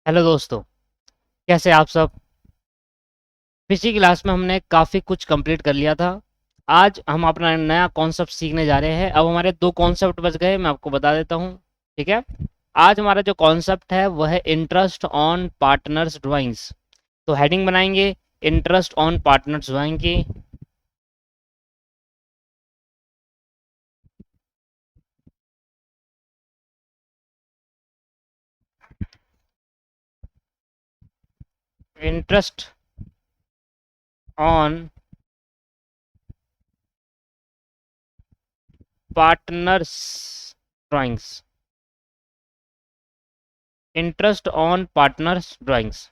Hello दोस्तों। कैसे आप सब। पिछली क्लास में हमने काफ़ी कुछ कंप्लीट कर लिया था। आज हम अपना नया कॉन्सेप्ट सीखने जा रहे हैं। अब हमारे दो कॉन्सेप्ट बच गए, मैं आपको बता देता हूँ। ठीक है। आज हमारा जो कॉन्सेप्ट है वह है इंटरेस्ट ऑन पार्टनर्स ड्राइंग्स। तो हेडिंग बनाएंगे इंटरेस्ट ऑन पार्टनर्स ड्राइंग की। Interest on partners drawings. Interest on partners drawings.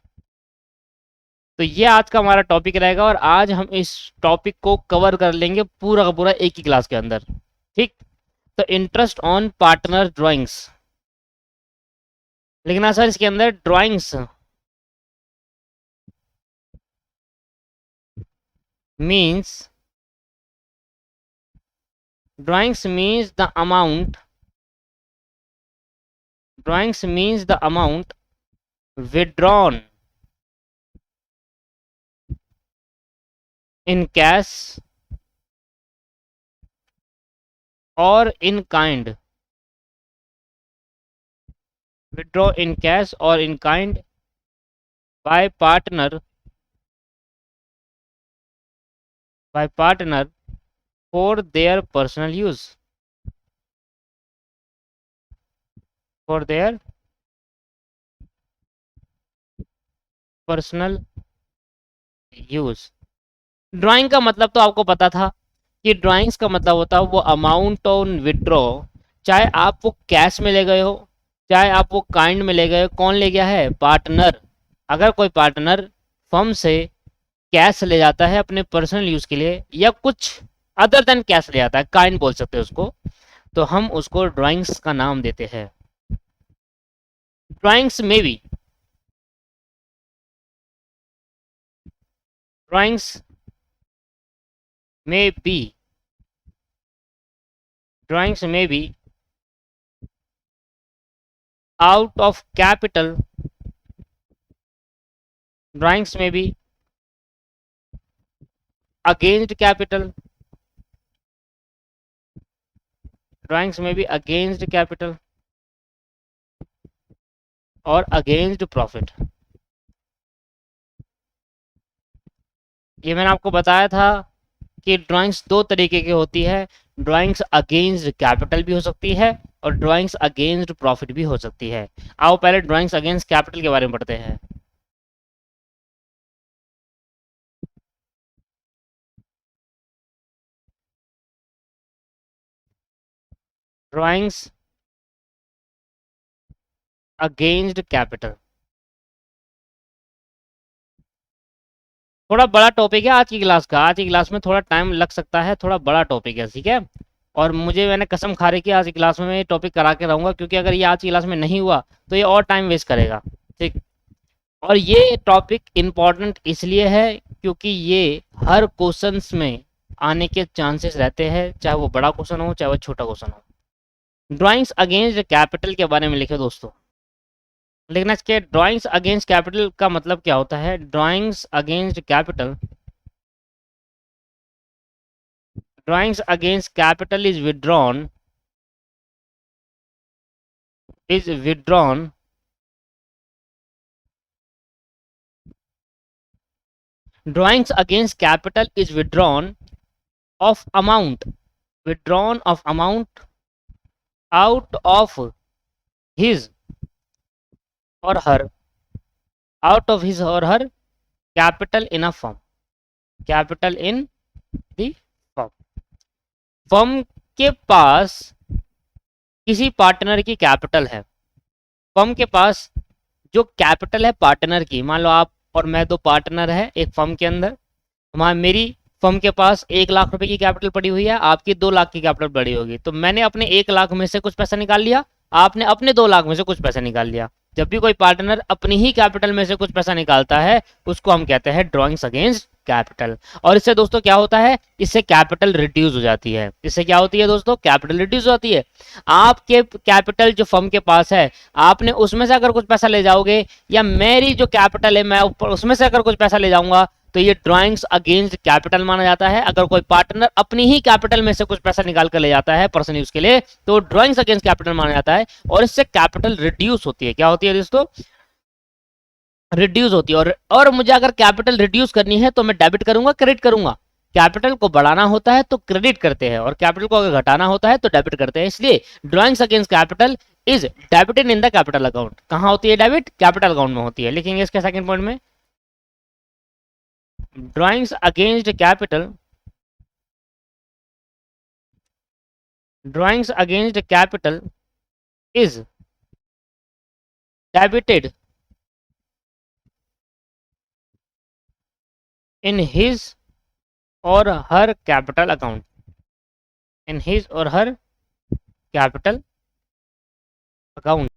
तो ये आज का हमारा टॉपिक रहेगा और आज हम इस टॉपिक को कवर कर लेंगे पूरा का पूरा एक ही क्लास के अंदर। ठीक। तो इंटरेस्ट ऑन पार्टनर ड्राइंग्स लिखना सर, इसके अंदर drawings means the amount withdrawn in cash or in kind withdraw in cash or in kind by partner for their personal use for their personal use. Drawing का मतलब तो आपको पता था कि ड्राइंग्स का मतलब होता है वो अमाउंट ऑन विड्रॉ। चाहे आप वो कैश में ले गए हो, चाहे आप वो काइंड में ले गए हो, कौन ले गया है? पार्टनर। अगर कोई पार्टनर फर्म से कैश ले जाता है अपने पर्सनल यूज के लिए या कुछ अदर देन कैश ले जाता है, काइंड बोल सकते हैं उसको, तो हम उसको ड्राइंग्स का नाम देते हैं। ड्राइंग्स में भी ड्राइंग्स में भी ड्राइंग्स में भी आउट ऑफ कैपिटल ड्राइंग्स में भी अगेंस्ट कैपिटल ड्राइंग्स में भी अगेंस्ट कैपिटल और अगेंस्ट प्रॉफिट। ये मैंने आपको बताया था कि ड्राइंग्स दो तरीके की होती है। ड्राइंग्स अगेंस्ट कैपिटल भी हो सकती है और ड्राइंग्स अगेंस्ट प्रॉफिट भी हो सकती है। आओ पहले ड्राइंग्स अगेंस्ट कैपिटल के बारे में पढ़ते हैं। ड्राइंग्स अगेंस्ट कैपिटल थोड़ा बड़ा टॉपिक है आज की क्लास का। आज की क्लास में थोड़ा टाइम लग सकता है, थोड़ा बड़ा टॉपिक है, ठीक है। और मैंने कसम खा रही कि आज की क्लास में ये टॉपिक करा के रहूंगा, क्योंकि अगर ये आज की क्लास में नहीं हुआ तो ये और टाइम वेस्ट करेगा। ठीक। और ये टॉपिक इम्पोर्टेंट इसलिए है क्योंकि ये हर क्वेश्चंस में आने के चांसेस रहते हैं, चाहे वो बड़ा क्वेश्चन हो चाहे वो छोटा क्वेश्चन हो। ड्राइंग्स अगेंस्ट कैपिटल के बारे में लिखे दोस्तों। लिखना चाहिए ड्राइंग्स अगेंस्ट कैपिटल का मतलब क्या होता है। Drawings against capital is withdrawn drawings against capital is withdrawn of amount out of his or her capital in a firm capital in the firm। Firm के पास किसी पार्टनर की कैपिटल है। Firm के पास जो कैपिटल है पार्टनर की, मान लो आप और मैं दो पार्टनर है एक फर्म के अंदर। मेरी फर्म के पास 1 लाख रुपए की कैपिटल पड़ी हुई है, आपकी 2 लाख की कैपिटल पड़ी होगी। तो मैंने अपने 1 लाख में से कुछ पैसा निकाल लिया, आपने अपने 2 लाख में से कुछ पैसा निकाल लिया। जब भी कोई पार्टनर अपनी ही कैपिटल में से कुछ पैसा निकालता है उसको हम कहते हैं ड्रॉइंग्स अगेंस्ट कैपिटल। और इससे दोस्तों क्या होता है, इससे कैपिटल रिड्यूस हो जाती है। इससे क्या होती है दोस्तों, कैपिटल रिड्यूस होती है। आपके कैपिटल जो फर्म के पास है, आपने उसमें से अगर कुछ पैसा ले जाओगे, या मेरी जो कैपिटल है मैं ऊपर उसमें से अगर कुछ पैसा ले जाऊंगा, तो ये ड्राइंग्स अगेंस्ट कैपिटल माना जाता है। अगर कोई पार्टनर अपनी ही कैपिटल में से कुछ पैसा निकाल कर ले जाता है पर्सनल यूज के लिए, तो ड्राइंग्स अगेंस्ट कैपिटल माना जाता है, और इससे कैपिटल रिड्यूस होती है। क्या होती है दोस्तों, रिड्यूस होती है। और मुझे अगर कैपिटल रिड्यूस करनी है तो मैं डेबिट करूंगा, क्रेडिट करूंगा। कैपिटल को बढ़ाना होता है तो क्रेडिट करते हैं, और कैपिटल को अगर घटाना होता है तो डेबिट करते हैं। इसलिए drawings against capital is debited in the capital account. कहां होती है डेबिट, कैपिटल अकाउंट में होती है। लिखेंगे इसके सेकंड पॉइंट में, drawings against capital, drawings against capital is debited in his और हर कैपिटल अकाउंट, इन हिज और हर कैपिटल अकाउंट।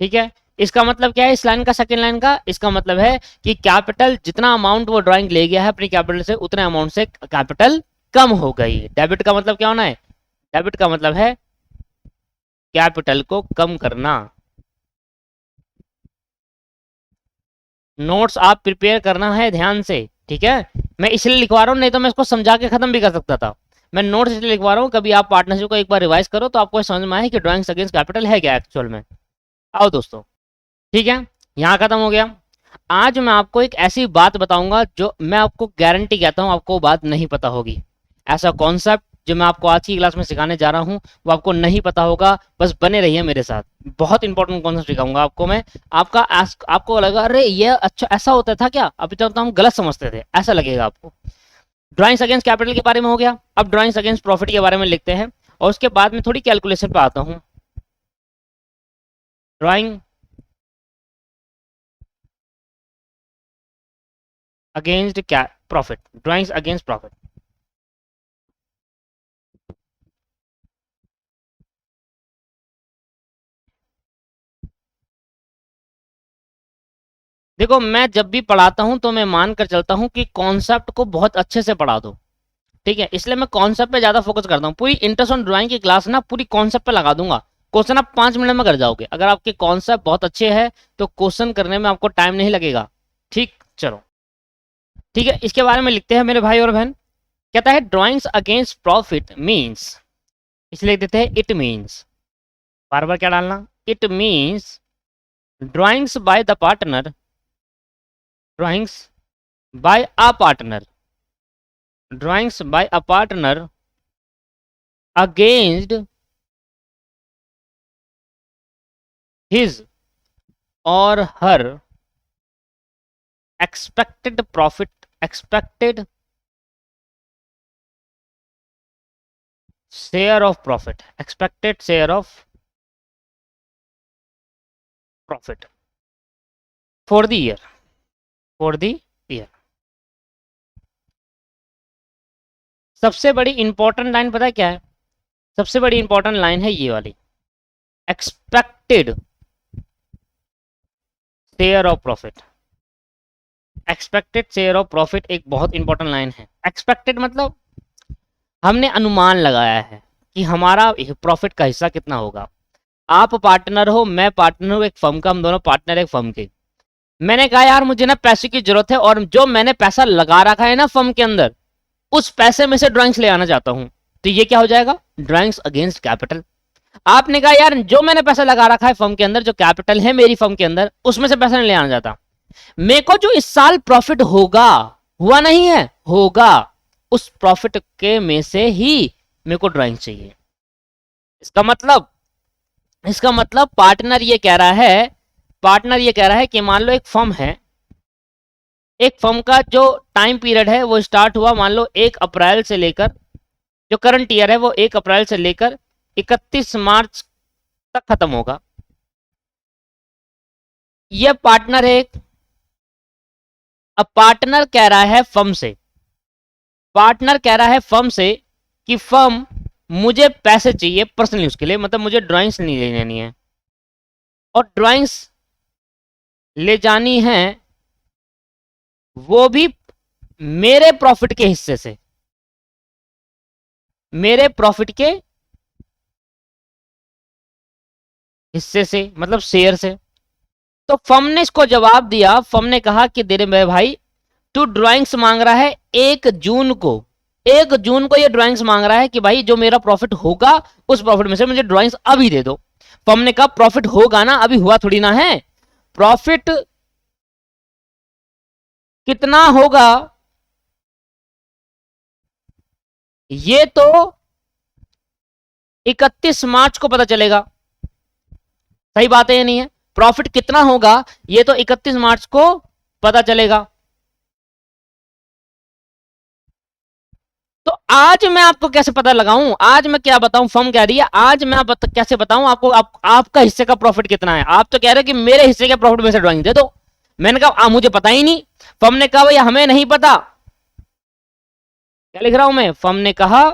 ठीक है, इसका मतलब क्या है इस लाइन का, सेकंड लाइन का, इसका मतलब है कि कैपिटल जितना अमाउंट वो ड्राइंग ले गया है अपनी कैपिटल से, उतने अमाउंट से कैपिटल कम हो गई। डेबिट का मतलब क्या होना है, डेबिट का मतलब है कैपिटल को कम करना। नोट्स आप प्रिपेयर करना है ध्यान से, ठीक है। मैं इसलिए लिखवा रहा हूँ, नहीं तो मैं इसको समझा के खत्म भी कर सकता था। मैं नोट्स इसलिए लिखवा रहा हूँ, कभी आप पार्टनरशिप को एक बार रिवाइज करो तो आपको समझ में आए कि ड्राइंग्स अगेंस्ट कैपिटल है क्या एक्चुअल में। आओ दोस्तों, ठीक है, यहाँ खत्म हो गया। आज मैं आपको एक ऐसी बात बताऊंगा जो मैं आपको गारंटी कहता हूँ आपको बात नहीं पता होगी। ऐसा कॉन्सेप्ट जो मैं आपको आज की क्लास में सिखाने जा रहा हूँ वो आपको नहीं पता होगा, बस बने रहिए मेरे साथ। बहुत इंपॉर्टेंट कॉन्सेप्ट सिखाऊंगा आपको मैं। आपको लगा अरे ये अच्छा ऐसा होता था क्या, अभी तक तो हम गलत समझते थे, ऐसा लगेगा आपको। ड्राइंग्स अगेंस्ट कैपिटल के बारे में हो गया, अब ड्राइंग्स अगेंस्ट प्रॉफिट के बारे में लिखते हैं, और उसके बाद में थोड़ी कैलकुलेशन पे आता हूँ। Drawing against profit, drawings against profit. देखो मैं जब भी पढ़ाता हूं तो मैं मानकर चलता हूं कि कॉन्सेप्ट को बहुत अच्छे से पढ़ा दो, ठीक है। इसलिए मैं कॉन्सेप्ट पे ज्यादा फोकस करता हूँ। पूरी इंटरेस्ट ऑन ड्राइंग की क्लास ना पूरी कॉन्सेप्ट पे लगा दूंगा। क्वेश्चन आप 5 मिनट में कर जाओगे। अगर आपके कॉन्सेप्ट बहुत अच्छे हैं तो क्वेश्चन करने में आपको टाइम नहीं लगेगा। ठीक, चलो ठीक है, इसके बारे में लिखते हैं मेरे भाई और बहन। कहता है ड्राइंग्स अगेंस्ट प्रॉफिट मीन्स, इसलिए लिख देते हैं इट मीन्स। बार बार क्या डालना, it means drawings by the partner, drawings by a partner, drawings by a partner against his or her expected profit, expected share of profit, expected share of profit for the year, for the year। सबसे बड़ी important line पता है क्या है, सबसे बड़ी important line है ये वाली, expected share of profit. Expected share of profit एक बहुत इंपॉर्टेंट लाइन है। एक्सपेक्टेड मतलब हमने अनुमान लगाया है कि हमारा प्रॉफिट का हिस्सा कितना होगा। आप पार्टनर हो, मैं पार्टनर हूँ एक फर्म का, हम दोनों पार्टनर एक फर्म के। मैंने कहा यार मुझे ना पैसे की जरूरत है, और जो मैंने पैसा लगा रखा है ना फर्म के अंदर, उस पैसे में से ड्राइंग्स ले आना चाहता हूं, तो ये क्या हो जाएगा, ड्राइंग्स अगेंस्ट कैपिटल। आपने कहा यार जो मैंने पैसा लगा रखा है फर्म के अंदर, जो कैपिटल है मेरी फर्म के अंदर, उसमें से पैसा नहीं ले आना चाहता। मेरे को जो इस साल प्रॉफिट होगा, हुआ नहीं है, होगा, उस प्रॉफिट के में से ही मेरे को ड्राइंग चाहिए। इसका मतलब पार्टनर ये कह रहा है, पार्टनर ये कह रहा है कि मान लो एक फर्म है, एक फर्म का जो टाइम पीरियड है वो स्टार्ट हुआ मान लो 1 अप्रैल से लेकर, जो करंट ईयर है वो 1 अप्रैल से लेकर 31 मार्च तक खत्म होगा। ये पार्टनर है एक। अब पार्टनर कह रहा है फर्म से, पार्टनर कह रहा है फर्म से कि फर्म मुझे पैसे चाहिए पर्सनल यूज के लिए, मतलब मुझे ड्राइंग्स नहीं लेनी है, और ड्राइंग्स ले जानी है वो भी मेरे प्रॉफिट के हिस्से से, मेरे प्रॉफिट के हिस्से से मतलब शेयर से। तो फर्म ने इसको जवाब दिया, फर्म ने कहा कि दे मेरे भाई तू ड्राइंग्स मांग रहा है 1 जून को, 1 जून को ये ड्राइंग्स मांग रहा है कि भाई जो मेरा प्रॉफिट होगा उस प्रॉफिट में से मुझे ड्राइंग्स अभी दे दो। फर्म ने कहा प्रॉफिट होगा ना, अभी हुआ थोड़ी ना है, प्रॉफिट कितना होगा ये तो 31 मार्च को पता चलेगा। सही बात है या नहीं है? प्रॉफिट कितना होगा ये तो 31 मार्च को पता चलेगा। तो आज मैं आपको कैसे पता लगाऊं, आज मैं क्या बताऊं, फर्म कह रही है आज मैं कैसे बताऊं आपको आपका हिस्से का प्रॉफिट कितना है। आप तो कह रहे हो कि मेरे हिस्से के प्रॉफिट में से ड्राइंग दे दो। मैंने कहा मुझे पता ही नहीं। फर्म ने कहा भैया हमें नहीं पता। क्या लिख रहा हूं मैं, फर्म ने कहा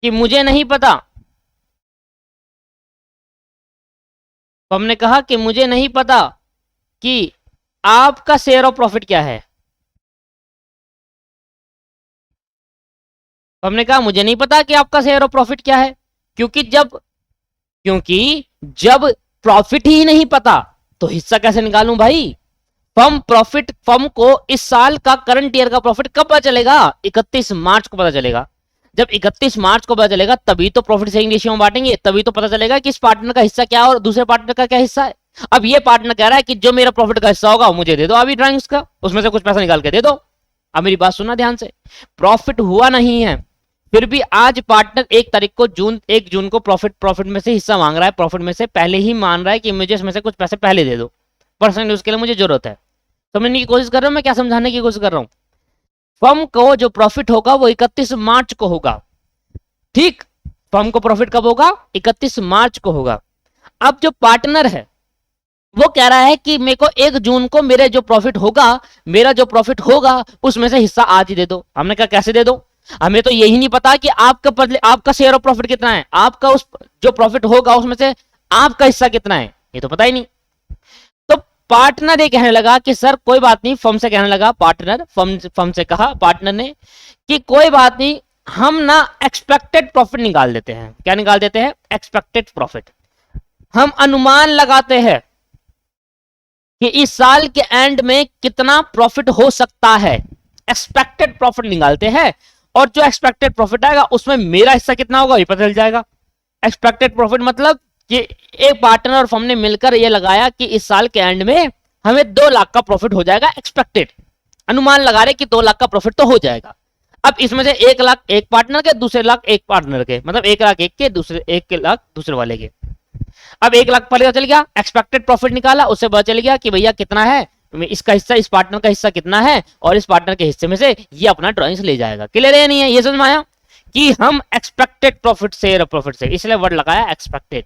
कि मुझे नहीं पता, फर्म ने कहा कि मुझे नहीं पता कि आपका शेयर ऑफ प्रॉफिट क्या है। फर्म ने कहा मुझे नहीं पता कि आपका शेयर ऑफ प्रॉफिट क्या है, क्योंकि जब प्रॉफिट ही नहीं पता तो हिस्सा कैसे निकालूं भाई। फर्म को इस साल का करंट ईयर का प्रॉफिट कब पता चलेगा, 31 मार्च को पता चलेगा। जब 31 मार्च को पता चलेगा तभी तो प्रॉफिट शेयरिंग रेशियो में बांटेंगे, तभी तो पता चलेगा कि इस पार्टनर का हिस्सा क्या है और दूसरे पार्टनर का क्या हिस्सा है। अब ये पार्टनर कह रहा है कि जो मेरा प्रॉफिट का हिस्सा होगा मुझे दे दो अभी ड्राइंग्स का, उसमें से कुछ पैसा निकाल के दे दो। अब मेरी बात सुनना ध्यान से, प्रॉफिट हुआ नहीं है फिर भी आज पार्टनर 1 तारीख को 1 जून को प्रॉफिट में से हिस्सा मांग रहा है, प्रॉफिट में से पहले ही मान रहा है कि मुझे इसमें से कुछ पैसे पहले दे दो, पर्सनल यूज के लिए मुझे जरूरत है। समझने की कोशिश कर रहा हूं मैं, क्या समझाने की कोशिश कर रहा हूं। फर्म को जो प्रॉफिट होगा वो 31 मार्च को होगा, ठीक। फर्म को प्रॉफिट कब होगा, 31 मार्च को होगा। अब जो पार्टनर है वो कह रहा है कि मेरे को 1 जून को मेरे जो प्रॉफिट होगा, मेरा जो प्रॉफिट होगा उसमें से हिस्सा आज ही दे दो। हमने कहा कैसे दे दो, हमें तो यही नहीं पता कि आपका शेयर ऑफ प्रॉफिट कितना है, आपका उस जो प्रॉफिट होगा उसमें से आपका हिस्सा कितना है ये तो पता ही नहीं। तो पार्टनर ये कहने लगा कि सर कोई बात नहीं, फर्म से कहने लगा पार्टनर, फर्म से कहा पार्टनर ने कि कोई बात नहीं, हम ना एक्सपेक्टेड प्रॉफिट निकाल देते हैं। क्या निकाल देते हैं, एक्सपेक्टेड प्रॉफिट। हम अनुमान लगाते हैं कि इस साल के एंड में कितना प्रॉफिट हो सकता है, एक्सपेक्टेड प्रॉफिट निकालते हैं। और जो एक्सपेक्टेड प्रॉफिट आएगा उसमें मेरा हिस्सा कितना होगा ये पता चल जाएगा। एक्सपेक्टेड प्रॉफिट मतलब कि एक पार्टनर और फर्म ने मिलकर ये लगाया कि इस साल के एंड में हमें 2 लाख का प्रॉफिट हो जाएगा, एक्सपेक्टेड अनुमान लगा रहे कि 2 लाख का प्रॉफिट तो हो जाएगा। अब इसमें से 1 लाख एक पार्टनर के, दूसरे लाख एक पार्टनर के, मतलब 1 लाख एक के, दूसरे 1 लाख दूसरे वाले के। अब 1 लाख पहले चल गया, एक्सपेक्टेड प्रॉफिट निकाला, उससे पता चल गया कि भैया कितना है इसका हिस्सा, इस पार्टनर का हिस्सा कितना है और इस पार्टनर के हिस्से में से ये अपना ड्राइंग्स ले जाएगा। क्लियर है नहीं है, ये समझ में आया कि हम expected profit share of profit से, इसलिए वर्ड लगाया एक्सपेक्टेड।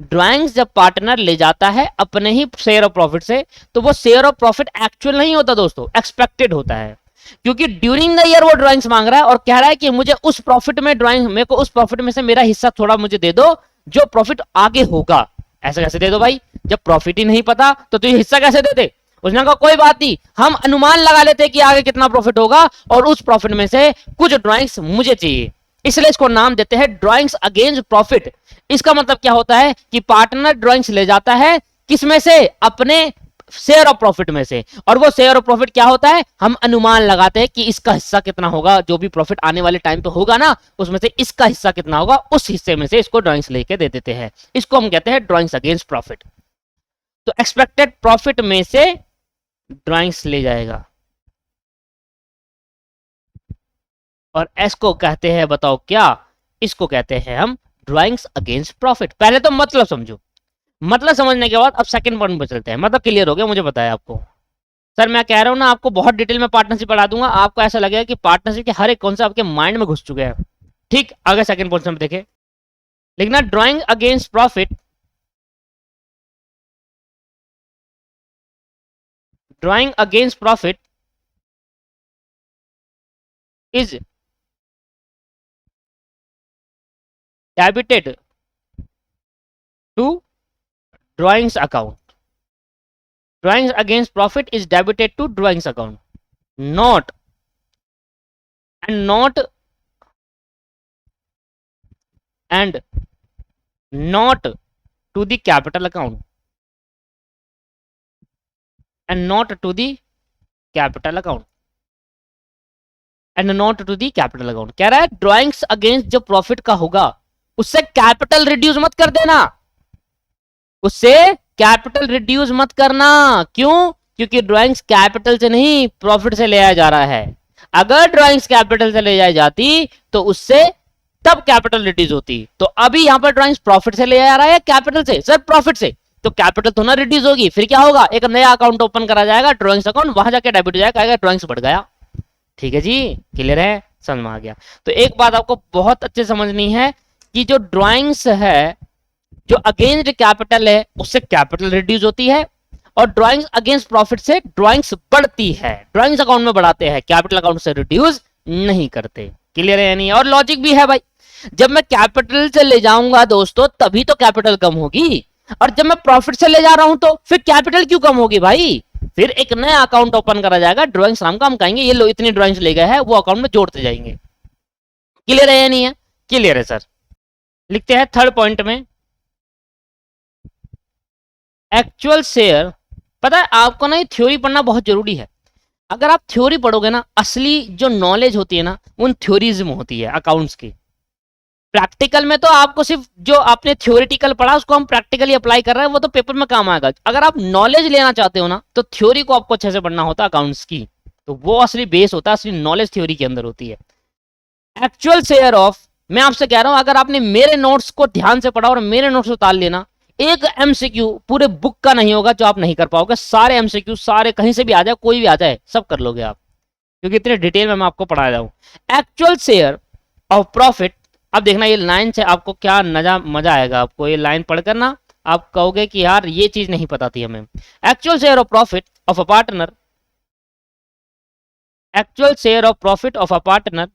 ड्राइंग्स जब पार्टनर ले जाता है अपने ही शेयर ऑफ प्रॉफिट से तो वो शेयर ऑफ प्रॉफिट एक्चुअल नहीं होता दोस्तों, एक्सपेक्टेड होता है। क्योंकि ड्यूरिंग द ईयर वो ड्राइंग्स मांग रहा है और कह रहा है कि मुझे उस प्रॉफिट में ड्राइंग, मेरे को उस प्रॉफिट में से मेरा हिस्सा थोड़ा मुझे दे दो जो प्रॉफिट आगे होगा। ऐसा कैसे दे दो भाई, जब प्रॉफिट ही नहीं पता तो तुझे हिस्सा कैसे देते। उसने कहा कोई बात नहीं, हम अनुमान लगा लेते कि आगे कितना प्रॉफिट होगा और उस प्रॉफिट में से कुछ ड्राइंग्स मुझे चाहिए, इसलिए इसको नाम देते हैं ड्राइंग्स अगेंस्ट प्रॉफिट। इसका मतलब क्या होता है कि पार्टनर ड्राइंग्स ले जाता है किसमें से, अपने शेयर ऑफ प्रॉफिट में से, और वो शेयर ऑफ प्रॉफिट क्या होता है, हम अनुमान लगाते हैं कि इसका हिस्सा कितना होगा, जो भी प्रॉफिट आने वाले टाइम पे होगा ना उसमें से इसका हिस्सा कितना होगा, उस हिस्से में से इसको ड्राइंग्स लेके दे देते हैं। इसको हम कहते हैं ड्राइंग्स अगेंस्ट प्रॉफिट। तो एक्सपेक्टेड प्रॉफिट में से ड्राइंग्स ले जाएगा और एस को कहते हैं, बताओ क्या, इसको कहते हैं हम ड्राइंग्स अगेंस्ट प्रॉफिट। पहले तो मतलब समझो, मतलब समझने के बाद अब सेकंड पॉइंट पर चलते हैं। मतलब क्लियर हो गया मुझे पता है आपको। सर मैं कह रहा हूं ना आपको बहुत डिटेल में पार्टनरशिप पढ़ा दूंगा, आपको ऐसा लगेगा कि पार्टनरशिप के हर एक कॉन्सेप्ट आपके माइंड में घुस चुके हैं। ठीक, आगे सेकंड पॉइंट में देखें, लिखना drawing against profit, drawing against profit is debited to drawings account, drawings against profit is debited to drawings account, not and not and not to the capital account, and not to the capital account, and not to the capital account. कह रहा है drawings against जो profit का होगा उससे capital reduce मत कर देना, उससे कैपिटल रिड्यूस मत करना। क्यों? क्योंकि ड्रॉइंग्स कैपिटल से नहीं प्रॉफिट से ले आया जा रहा है। अगर ड्रॉइंग्स कैपिटल से ले जाई जाती तो उससे तब कैपिटल रिड्यूस होती। तो अभी यहां पर ड्रॉइंग्स प्रॉफिट से ले आ रहा है कैपिटल से? सर प्रॉफिट से, तो कैपिटल तो ना रिड्यूस होगी। फिर क्या होगा? एक नया अकाउंट ओपन करा जाएगा ड्रॉइंग्स अकाउंट, वहां जाके डेबिट हो जाएगा, ड्रॉइंग्स बढ़ गया। ठीक है जी, क्लियर है, समझ में आ गया। तो एक बात आपको बहुत अच्छे समझनी है कि जो ड्राइंग्स है जो अगेंस्ट कैपिटल है उससे कैपिटल रिड्यूस होती है, और ड्राइंग्स अगेंस्ट प्रॉफिट से ड्राइंग्स बढ़ती है। ड्राइंग्स अकाउंट में बढ़ाते हैं, कैपिटल अकाउंट से रिड्यूस नहीं करते। क्लियर है या नहीं? और लॉजिक भी है भाई, जब मैं कैपिटल से ले जाऊंगा दोस्तों तभी तो कैपिटल कम होगी, और जब मैं प्रॉफिट से ले जा रहा हूं तो फिर कैपिटल क्यों कम होगी भाई? फिर एक नया अकाउंट ओपन करा जाएगा, ड्राइंग्स नाम का, हम कहेंगे ये लो इतनी ड्राइंग्स ले गए हैं, वो अकाउंट में जोड़ते जाएंगे। क्लियर है या नहीं है? क्लियर है सर। लिखते हैं थर्ड पॉइंट में, एक्चुअल शेयर। पता है आपको ना ये थ्योरी पढ़ना बहुत जरूरी है। अगर आप थ्योरी पढ़ोगे ना, असली जो नॉलेज होती है ना उन थ्योरीज में होती है अकाउंट्स की। प्रैक्टिकल में तो आपको सिर्फ जो आपने थ्योरेटिकल पढ़ा उसको हम प्रैक्टिकली अप्लाई कर रहे हैं, वो तो पेपर में काम आएगा। अगर आप नॉलेज लेना चाहते हो ना तो थ्योरी को आपको अच्छे से पढ़ना होता है अकाउंट्स की, तो वो असली बेस होता है, असली नॉलेज थ्योरी के अंदर होती है। एक्चुअल शेयर ऑफ, मैं आपसे कह रहा हूं अगर आपने मेरे नोट्स को ध्यान से पढ़ा और मेरे नोट्स उतार लेना, एक एमसीक्यू पूरे बुक का नहीं होगा जो आप नहीं कर पाओगे। सारे एमसीक्यू, सारे कहीं से भी आ जाए, कोई भी आ जाए, सब कर लोगे आप, क्योंकि इतने डिटेल में मैं आपको पढ़ा रहा हूं। एक्चुअल शेयर ऑफ प्रॉफिट, अब देखना ये लाइन से आपको क्या मजा आएगा। आपको ये लाइन पढ़कर ना आप कहोगे कि यार ये चीज नहीं पता थी हमें। Actual share of profit of a partner, actual share of profit of a partner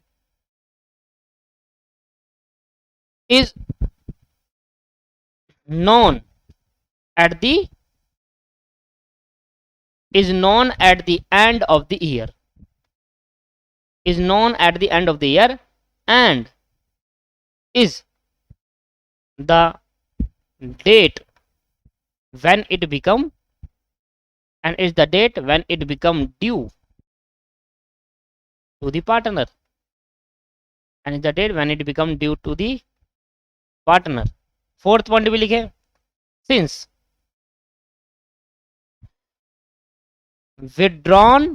is known at the is known at the end of the year, is known at the end of the year, and is the date when it become, and is the date when it become due to the partner, and is the date when it become due to the partner। Fourth point भी लिखे, since withdrawn,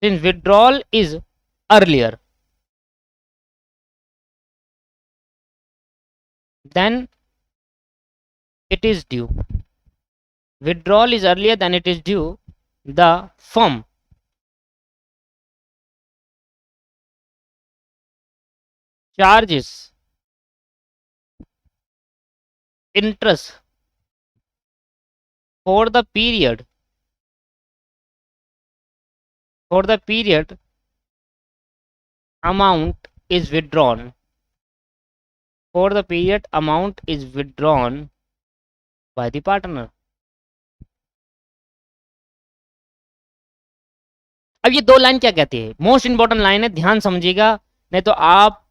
since withdrawal is earlier then it is due, withdrawal is earlier than it is due, the firm charges interest for the period, for the period amount is withdrawn, for the period amount is withdrawn by the partner। अब ये दो line क्या कहती है? Most important line है, ध्यान समझिएगा, नहीं तो आप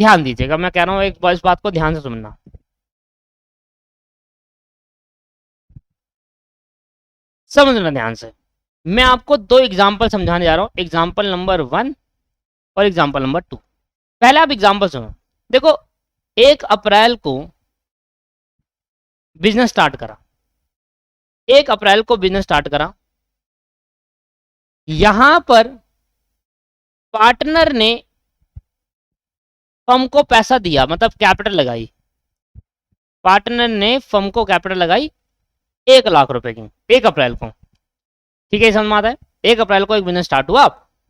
ध्यान दीजिएगा। मैं कह रहा हूं एक बार इस बात को ध्यान से सुनना। समझना ध्यान से। मैं आपको दो एग्जाम्पल समझाने जा रहा हूं, एग्जाम्पल नंबर 1 और एग्जाम्पल नंबर 2। पहले आप एग्जाम्पल सुनो। देखो 1 अप्रैल को बिजनेस स्टार्ट करा, 1 अप्रैल को बिजनेस स्टार्ट करा। यहां पर पार्टनर ने फर्म को पैसा दिया, मतलब कैपिटल लगाई। पार्टनर ने फर्म को कैपिटल लगाई 1 लाख रुपए की 1 अप्रैल को। ठीक है, समझ में आता है? 1 अप्रैल को एक बिजनेस स्टार्ट हुआ,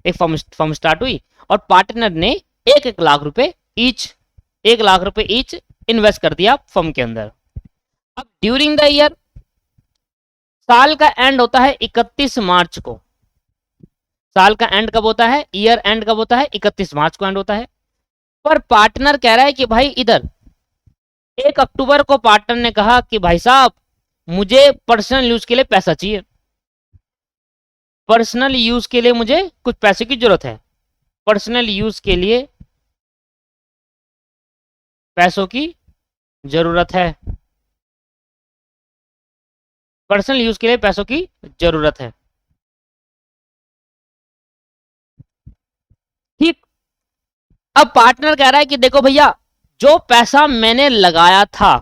एक फर्म स्टार्ट हुई, और पार्टनर ने 1 लाख रुपए ईच, 1 लाख रुपए ईच इन्वेस्ट कर दिया फर्म के अंदर। अब ड्यूरिंग द ईयर, साल का एंड होता है 31 मार्च को। साल का एंड कब होता है? ईयर एंड कब होता है? 31 मार्च को एंड होता है। पर पार्टनर कह रहा है कि भाई इधर 1 अक्टूबर को पार्टनर ने कहा कि भाई साहब मुझे पर्सनल यूज के लिए पैसा चाहिए, पर्सनल यूज के लिए मुझे कुछ पैसे की जरूरत है, पर्सनल यूज के लिए पैसों की जरूरत है, पर्सनल यूज के लिए पैसों की जरूरत है। ठीक। अब पार्टनर कह रहा है कि देखो भैया जो पैसा मैंने लगाया था,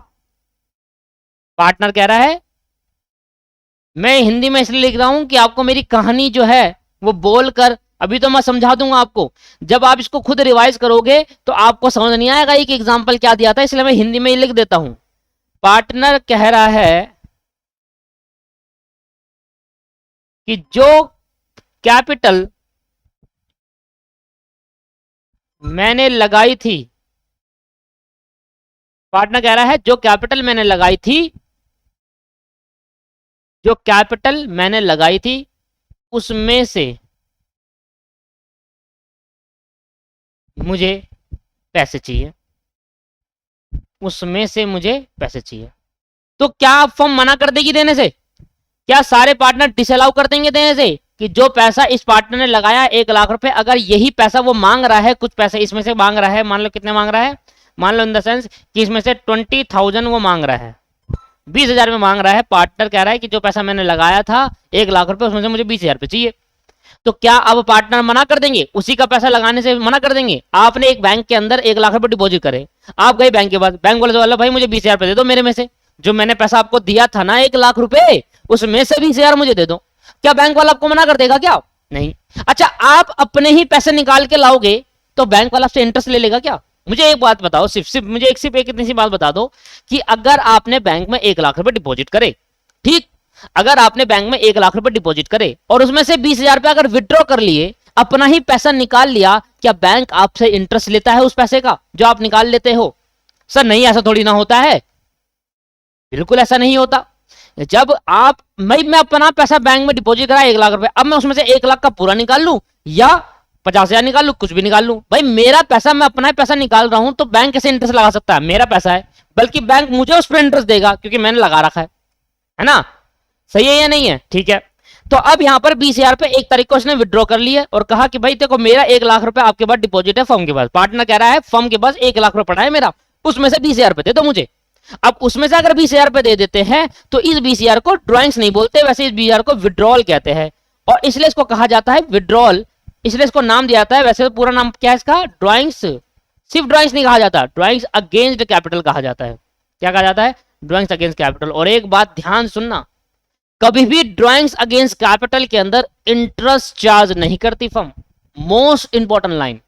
पार्टनर कह रहा है, मैं हिंदी में इसलिए लिख रहा हूं कि आपको मेरी कहानी जो है वो बोलकर, अभी तो मैं समझा दूंगा आपको, जब आप इसको खुद रिवाइज करोगे तो आपको समझ नहीं आएगा एक एग्जाम्पल क्या दिया था, इसलिए मैं हिंदी में ही लिख देता हूं। पार्टनर कह रहा है कि जो कैपिटल मैंने लगाई थी, पार्टनर कह रहा है जो कैपिटल मैंने लगाई थी, जो कैपिटल मैंने लगाई थी उसमें से मुझे पैसे चाहिए, उसमें से मुझे पैसे चाहिए। तो क्या आप फर्म मना कर देगी देने से? क्या सारे पार्टनर डिसअलाउ कर देंगे देने से कि जो पैसा इस पार्टनर ने लगाया 1 लाख रुपए, अगर यही पैसा वो मांग रहा है, कुछ पैसे इसमें से मांग रहा है, मान लो कितने मांग रहा है, मान लो इन द सेंस कि इसमें से 20,000 वो मांग रहा है, 20,000 में मांग रहा है, पार्टनर कह रहा है कि जो पैसा मैंने लगाया था 1 लाख रुपए उसमें से मुझे 20,000 रुपए चाहिए। तो क्या अब पार्टनर मना कर देंगे, उसी का पैसा लगाने से मना कर देंगे? आपने एक बैंक के अंदर 1 लाख रुपए डिपॉजिट करे, आप गए बैंक के पास, बैंक बोले तो भाई मुझे 20,000 रुपए दे दो मेरे में से, जो मैंने पैसा आपको दिया था ना 1 लाख रुपए उसमें से 20,000 मुझे दे दो। क्या बैंक वाला आपको मना कर देगा क्या? नहीं। अच्छा आप अपने ही पैसे निकाल के लाओगे तो बैंक वाला आपसे इंटरेस्ट ले लेगा क्या? मुझे एक बात बताओ, सिर्फ मुझे एक इतनी सी बात बता दो कि अगर आपने बैंक में 1 लाख रुपए डिपॉजिट करे, ठीक, अगर आपने बैंक में 1 लाख रुपए डिपॉजिट करे और उसमें से 20,000 रुपए अगर विड्रॉ कर लिए, अपना ही पैसा निकाल लिया, क्या बैंक आपसे इंटरेस्ट लेता है उस पैसे का जो आप निकाल लेते हो? सर नहीं, ऐसा थोड़ी ना होता है, बिल्कुल ऐसा नहीं होता। जब आप मैं अपना पैसा बैंक में डिपॉजिट करा 1 लाख रुपए, अब मैं उसमें से 1 लाख का पूरा निकाल लूं या 50,000 निकाल लूं, कुछ भी निकाल लूं, भाई मेरा पैसा, मैं अपना पैसा निकाल रहा हूं, तो बैंक कैसे इंटरेस्ट लगा सकता है? मेरा पैसा है, बल्कि बैंक मुझे उस पर इंटरेस्ट देगा क्योंकि मैंने लगा रखा है ना? सही है या नहीं है? ठीक है। तो अब यहां पर 20,000 रुपए 1 तारीख को उसने विड्रॉ कर लिए और कहा कि भाई देखो मेरा 1 लाख रुपए आपके पास डिपॉजिट है फर्म के पास, पार्टनर कह रहा है फर्म के पास 1 लाख रुपए पड़ा है मेरा, उसमें से 20,000 रुपए दे दो मुझे। अब उसमें से अगर 20,000 रुपए दे देते हैं तो इस 20,000 को ड्रॉइंग्स नहीं बोलते, वैसे इस 20,000 को विड्रॉल कहते हैं, और इसलिए इसको कहा जाता है विड्रॉल, इसलिए इसको नाम दिया जाता है। वैसे तो पूरा नाम क्या है इसका? ड्रॉइंग्स। सिर्फ ड्रॉइंग्स नहीं कहा जाता, ड्रॉइंग्स अगेंस्ट कैपिटल कहा जाता है। क्या कहा जाता है? Drawings against capital. और एक बात ध्यान सुनना, कभी भी ड्रॉइंग्स अगेंस्ट कैपिटल के अंदर इंटरेस्ट चार्ज नहीं करती firm. Most important line,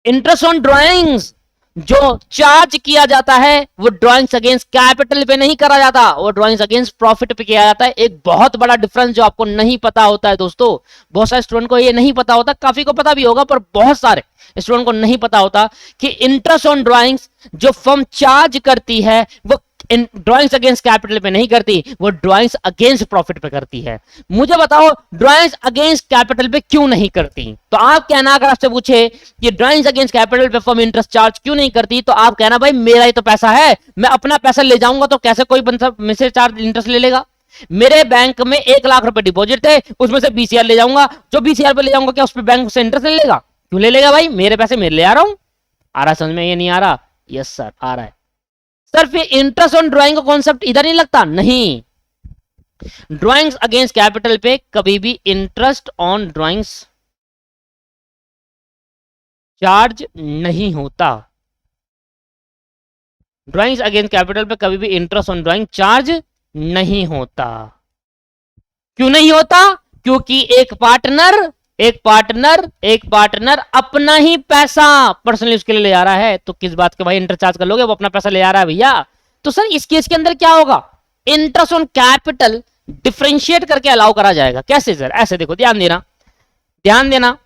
interest on drawings जो चार्ज किया जाता है वो ड्रॉइंग्स अगेंस्ट कैपिटल पे नहीं करा जाता, वो ड्रॉइंग्स अगेंस्ट प्रॉफिट पे किया जाता है। एक बहुत बड़ा डिफरेंस जो आपको नहीं पता होता है दोस्तों, बहुत सारे स्टूडेंट को ये नहीं पता होता, काफी को पता भी होगा पर बहुत सारे स्टूडेंट को नहीं पता होता कि इंटरेस्ट ऑन ड्रॉइंग्स जो फर्म चार्ज करती है वो ड्रॉइंग्स अगेंस्ट कैपिटल पे नहीं करती, वो ड्रॉइंग्स अगेंस्ट प्रॉफिट पे करती है। मुझे बताओ ड्रॉइंग्स अगेंस्ट कैपिटल पे क्यों नहीं करती? तो आप कहना, अगर आपसे पूछे कि ड्रॉइंग्स अगेंस्ट कैपिटल पे फर्म इंटरेस्ट चार्ज क्यों नहीं करती, तो आप कहना भाई मेरा ही तो पैसा है, मैं अपना पैसा ले जाऊंगा तो कैसे कोई बंदा मुझसे चार्ज इंटरेस्ट ले लेगा? मेरे बैंक में 1 लाख रुपए डिपॉजिट थे, उसमें से 20,000 ले जाऊंगा, जो 20,000 रुपए ले जाऊंगा क्या उस पर बैंक से इंटरेस्ट ले लेगा? क्यों ले लेगा भाई? मेरे पैसे मेरे ले आ रहा हूं। आ रहा समझ में? ये नहीं आ रहा? यस सर आ रहा है। सर फिर इंटरेस्ट ऑन ड्राइंग का कॉन्सेप्ट इधर नहीं लगता? नहीं, ड्राइंग्स अगेंस्ट कैपिटल पे कभी भी इंटरेस्ट ऑन ड्राइंग्स चार्ज नहीं होता। ड्राइंग्स अगेंस्ट कैपिटल पे कभी भी इंटरेस्ट ऑन ड्राइंग चार्ज नहीं होता। क्यों नहीं होता? क्योंकि एक पार्टनर अपना ही पैसा पर्सनली उसके लिए ले आ रहा है, तो किस बात के भाई इंटरेस्ट चार्ज कर लोगे? वो अपना पैसा ले आ रहा है भैया। तो सर इस केस के अंदर क्या होगा? इंटरेस्ट ऑन कैपिटल डिफरेंशिएट करके अलाउ करा जाएगा। कैसे सर? ऐसे देखो, ध्यान देना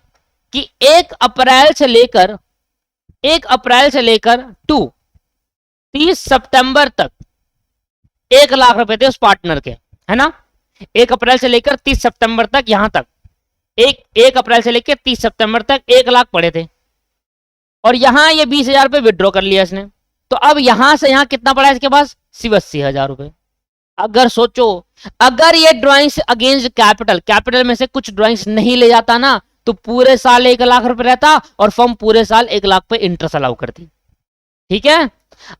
कि 1 अप्रैल से लेकर टू 30 सितंबर तक 1 लाख रुपए थे उस पार्टनर के, है ना? 1 अप्रैल से लेकर 30 सितंबर तक, यहां तक 1 अप्रैल से लेकर 30 सितंबर तक 1 लाख पड़े थे, और यहां ये 20,000 रुपए विड्रॉ कर लिया इसने। तो अब यहां से यहां कितना पड़ा है इसके पास? सिर्फ 80,000 रुपए। अगर सोचो, अगर ये ड्राइंग्स अगेंस्ट कैपिटल, कैपिटल में से कुछ ड्राइंग्स नहीं ले जाता ना, तो पूरे साल 1 लाख रुपए रहता और फर्म पूरे साल 1 लाख पे इंटरेस्ट अलाउ करती। ठीक है,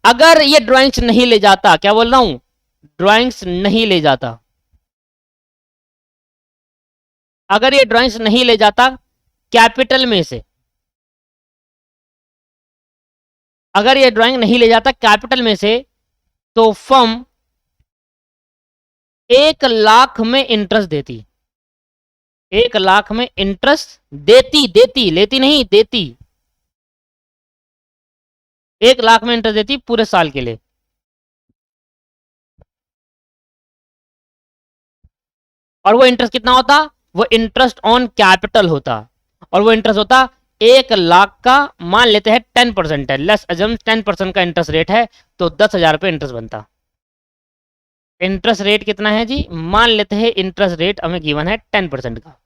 अगर ये ड्राइंग्स नहीं ले जाता, क्या बोल रहा हूं, ड्राइंग्स नहीं ले जाता, अगर ये ड्राइंग्स नहीं ले जाता कैपिटल में से, अगर ये ड्राइंग नहीं ले जाता कैपिटल में से, तो फर्म 1 लाख में इंटरेस्ट देती, 1 लाख में इंटरेस्ट देती, देती, लेती नहीं, देती, 1 लाख में इंटरेस्ट देती पूरे साल के लिए। और वो इंटरेस्ट कितना होता? वो इंटरेस्ट ऑन कैपिटल होता, और वो इंटरेस्ट होता 1 लाख का, मान लेते हैं 10% है, लेस अजम 10% का इंटरेस्ट रेट है, तो 10,000 रुपये इंटरेस्ट बनता। इंटरेस्ट रेट कितना है जी? मान लेते हैं इंटरेस्ट रेट हमें गिवन है 10% का।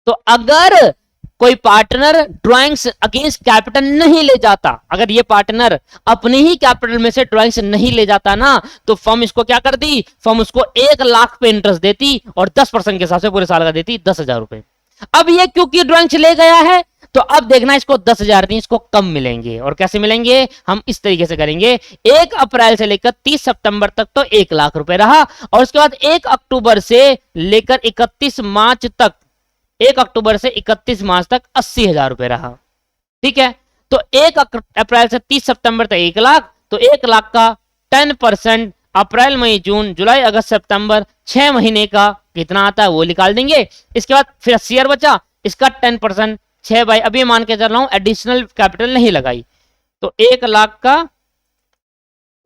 तो अगर कोई पार्टनर ड्राइंग्स अगेंस्ट कैपिटल नहीं ले जाता, अगर ये पार्टनर अपने ही कैपिटल में से ड्राइंग्स नहीं ले जाता ना, तो फर्म इसको क्या कर दी, फर्म उसको 1 लाख पे इंटरेस्ट देती और 10% के हिसाब से पूरे साल का देती 10,000 रुपए। अब ये क्योंकि ड्राइंग्स ले गया है, तो अब देखना इसको 10,000 नहीं, इसको कम मिलेंगे। और कैसे मिलेंगे? हम इस तरीके से करेंगे, 1 अप्रैल से लेकर 30 सितंबर तक तो 1 लाख रुपए रहा, और उसके बाद 1 अक्टूबर से लेकर 31 मार्च तक, 1 अक्टूबर से 31 मार्च तक 80,000 रुपए रहा। ठीक है, तो 1 अप्रैल से 30 सितंबर तक 1 लाख, तो 1 लाख का 10% अप्रैल मई जून जुलाई अगस्त सितंबर 6 महीने का कितना आता है वो निकाल देंगे। इसके बाद फिर 80,000 बचा, इसका 10% 6 बाई, अभी मान के चल रहा हूं एडिशनल कैपिटल नहीं लगाई, तो 1 लाख का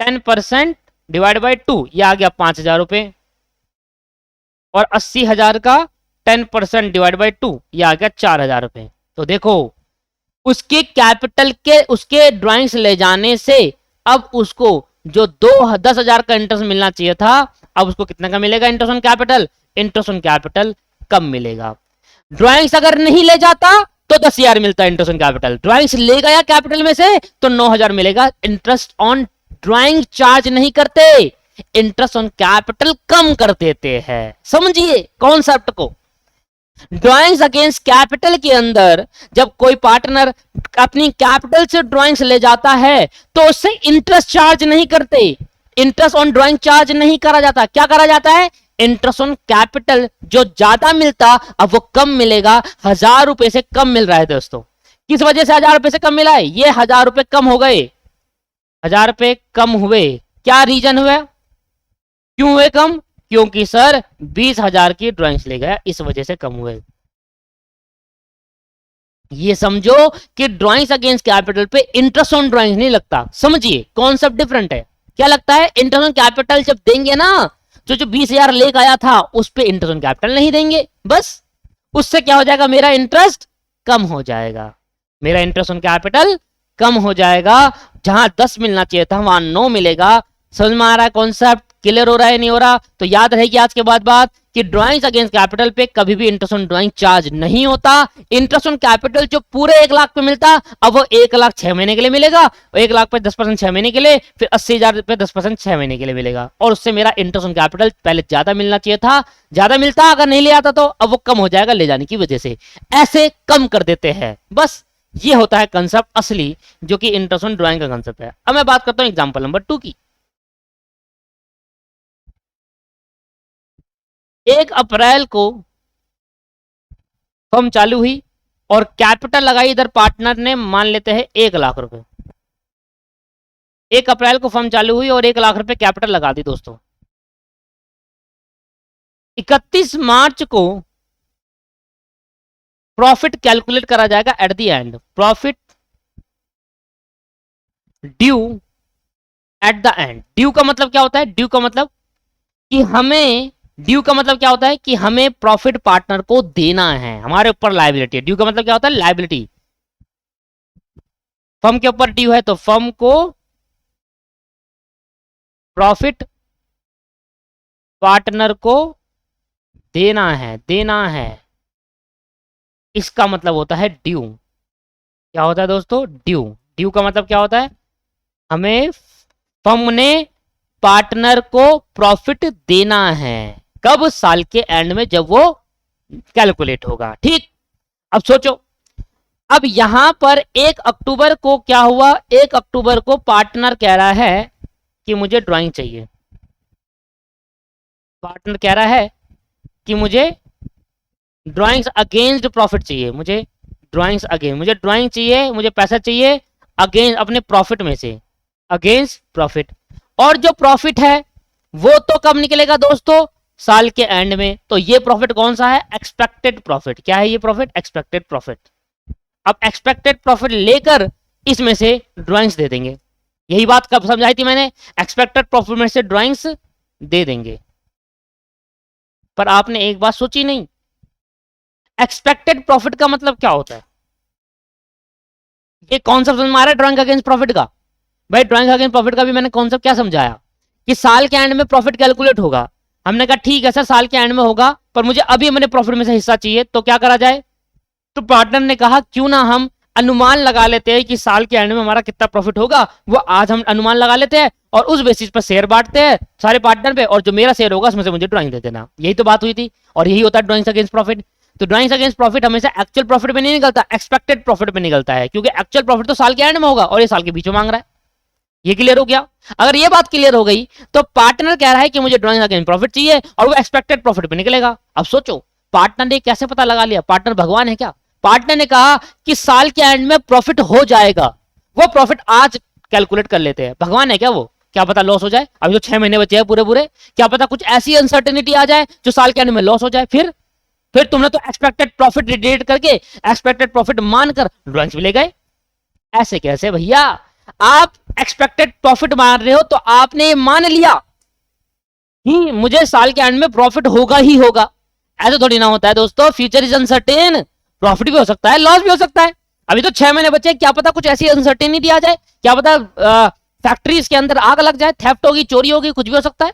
10% डिवाइड बाई 2, ये आ गया 5,000 रुपए, और 80,000 का 10% डिवाइड बाई 2, ये आ गया 4,000 रुपए। तो देखो, उसके कैपिटल के, उसके ड्राइंग्स ले जाने से अब उसको जो 10,000 का इंटरेस्ट मिलना चाहिए था, अब उसको कितना का मिलेगा interest on capital? Interest on capital कम मिलेगा। ड्राइंग्स अगर नहीं ले जाता तो 10,000 मिलता इंटरेस्ट ऑन कैपिटल, ड्राइंग्स ले गया कैपिटल में से तो 9,000 मिलेगा। इंटरेस्ट ऑन ड्राइंग चार्ज नहीं करते, इंटरेस्ट ऑन कैपिटल कम कर देते हैं। समझिए कॉन्सेप्ट को। ड्राइंग्स अगेंस्ट कैपिटल के अंदर जब कोई पार्टनर अपनी कैपिटल से ड्राइंग्स ले जाता है तो उससे इंटरेस्ट चार्ज नहीं करते, इंटरेस्ट ऑन ड्राइंग चार्ज नहीं करा जाता। क्या करा जाता है? इंटरेस्ट ऑन कैपिटल जो ज्यादा मिलता अब वो कम मिलेगा, 1,000 रुपए से कम मिल रहा है दोस्तों। किस वजह से 1,000 रुपए से कम मिला है? ये 1,000 रुपए कम हो गए, 1,000 रुपए कम हुए, क्या रीजन हुआ, क्यों हुए कम? क्योंकि सर 20,000 की ड्राइंग्स ले गया, इस वजह से कम हुए। ये समझो कि ड्राइंग्स अगेंस्ट कैपिटल पे इंटरेस्ट ऑन ड्राइंग्स नहीं लगता। समझिए कॉन्सेप्ट डिफरेंट है। क्या लगता है? इंटरेस्ट ऑन कैपिटल जब देंगे ना, जो 20,000 लेकर आया था उस पे इंटरेस्ट ऑन कैपिटल नहीं देंगे, बस उससे क्या हो जाएगा, मेरा इंटरेस्ट कम हो जाएगा, मेरा इंटरेस्ट ऑन कैपिटल कम हो जाएगा। जहां 10 मिलना चाहिए था वहां 9 मिलेगा। समझ में आ रहा है कॉन्सेप्ट? क्लियर हो रहा है नहीं हो रहा? तो याद रहेगी आज के बाद बात कि ड्राइंग्स अगेंस्ट कैपिटल पे कभी भी इंटरेस्ट ऑन ड्राइंग चार्ज नहीं होता। इंटरेस्ट ऑन कैपिटल जो पूरे 1 लाख पे मिलता अब वो 1 लाख 6 महीने के लिए मिलेगा, 1 लाख पे 10% 6 महीने के लिए, फिर 80,000 पे 10% 6 महीने के लिए मिलेगा। और उससे मेरा इंटरेस्ट ऑन कैपिटल पहले ज्यादा मिलना चाहिए था, ज्यादा मिलता, अगर नहीं ले आता तो अब वो कम हो जाएगा ले जाने की वजह से। ऐसे कम कर देते हैं, बस ये होता है कंसेप्ट असली, जो कि इंटरेस्ट ऑन ड्राइंग का कंसेप्ट है। अब मैं बात करता हूं एग्जांपल नंबर 2 की। 1 अप्रैल को फर्म चालू हुई और कैपिटल लगाई इधर पार्टनर ने, मान लेते हैं 1 लाख रुपए। 1 अप्रैल को फर्म चालू हुई और 1 लाख रुपए कैपिटल लगा दी दोस्तों। 31 मार्च को प्रॉफिट कैलकुलेट करा जाएगा at the end, profit due at the end. Due का मतलब क्या होता है? ड्यू का मतलब कि हमें, ड्यू का मतलब क्या होता है कि हमें प्रॉफिट पार्टनर को देना है, हमारे ऊपर लायबिलिटी है। ड्यू का मतलब क्या होता है? लायबिलिटी। फर्म के ऊपर ड्यू है तो फर्म को प्रॉफिट पार्टनर को देना है, देना है, इसका मतलब होता है ड्यू। क्या होता है दोस्तों? ड्यू। ड्यू का मतलब क्या होता है? हमें फर्म ने पार्टनर को प्रॉफिट देना है। कब? साल के एंड में, जब वो कैलकुलेट होगा। ठीक, अब सोचो, अब यहां पर 1 अक्टूबर को क्या हुआ? 1 अक्टूबर को पार्टनर कह रहा है कि मुझे ड्राइंग चाहिए। पार्टनर कह रहा है कि मुझे ड्राइंग्स अगेंस्ट प्रॉफिट चाहिए, मुझे ड्राइंग्स अगेंस्ट, मुझे ड्राइंग चाहिए, मुझे पैसा चाहिए अगेंस्ट अपने प्रॉफिट में से, अगेंस्ट प्रॉफिट। और जो प्रॉफिट है वो तो कब निकलेगा दोस्तों? साल के एंड में। तो ये प्रॉफिट कौन सा है? Expected profit. क्या है ये प्रॉफिट? Expected profit. अब एक्सपेक्टेड प्रॉफिट लेकर इसमें से ड्राइंग्स दे देंगे। यही बात कब समझाई थी मैंने? एक्सपेक्टेड प्रॉफिट में से ड्राइंग्स दे देंगे। पर आपने एक बात सोची नहीं, एक्सपेक्टेड प्रॉफिट का मतलब क्या होता है? ये कॉन्सेप्ट समझ में आ रहा है ड्राइंग अगेंस्ट प्रॉफिट का? भाई ड्राइंग अगेंस्ट प्रॉफिट का भी मैंने कॉन्सेप्ट क्या समझाया कि साल के एंड में प्रॉफिट कैलकुलेट होगा। हमने कहा ठीक है सर, साल के एंड में होगा, पर मुझे अभी अपने प्रॉफिट में से हिस्सा चाहिए, तो क्या करा जाए? तो पार्टनर ने कहा क्यों ना हम अनुमान लगा लेते हैं कि साल के एंड में हमारा कितना प्रॉफिट होगा, वो आज हम अनुमान लगा लेते हैं और उस बेसिस पर शेयर बांटते हैं सारे पार्टनर पे, और जो मेरा शेयर होगा उसमें से मुझे ड्राइंग दे देना। यही तो बात हुई थी, और यही होता है ड्राइंग्स अगेंस्ट प्रॉफिट। तो ड्राइंग्स अगेंस्ट प्रॉफिट हमेशा एक्चुअल प्रॉफिट में नहीं निकलता, एक्सपेक्टेड प्रॉफिट में निकलता है, क्योंकि एक्चुअल प्रॉफिट तो साल के एंड में होगा और ये साल के बीच में मांग रहा है। ये क्लियर हो गया? अगर ये बात क्लियर हो गई तो पार्टनर कह रहा है कि मुझे ड्राइंग अगेंस्ट प्रॉफिट चाहिए और वो एक्सपेक्टेड प्रॉफिट पे निकलेगा। अब सोचो, पार्टनर ने कैसे पता लगा लिया? पार्टनर भगवान है क्या? पार्टनर ने कहा कि साल के एंड में प्रॉफिट हो जाएगा, वो प्रॉफिट आज कैलकुलेट कर लेते हैं। भगवान है क्या वो? क्या पता लॉस हो जाए, अभी तो 6 महीने बचे हैं पूरे पूरे, क्या पता कुछ ऐसी अनसर्टेनिटी आ जाए जो साल के एंड में लॉस हो जाए। फिर तुमने तो एक्सपेक्टेड प्रॉफिट रिलेट करके एक्सपेक्टेड प्रॉफिट मानकर ड्राइंग्स भी ले गए। ऐसे कैसे भैया? आप एक्सपेक्टेड प्रॉफिट मान रहे हो तो आपने ये मान लिया कि मुझे साल के एंड में प्रॉफिट होगा ही होगा। ऐसा थोड़ी ना होता है दोस्तों, फ्यूचर इज अनसर्टेन, प्रॉफिट भी हो सकता है, लॉस भी हो सकता है। अभी तो 6 महीने बचे, क्या पता कुछ ऐसी अनसर्टेनिटी आ जाए, क्या पता फैक्ट्रीज के अंदर आग लग जाए, थेफ्ट होगी, चोरी होगी, कुछ भी हो सकता है,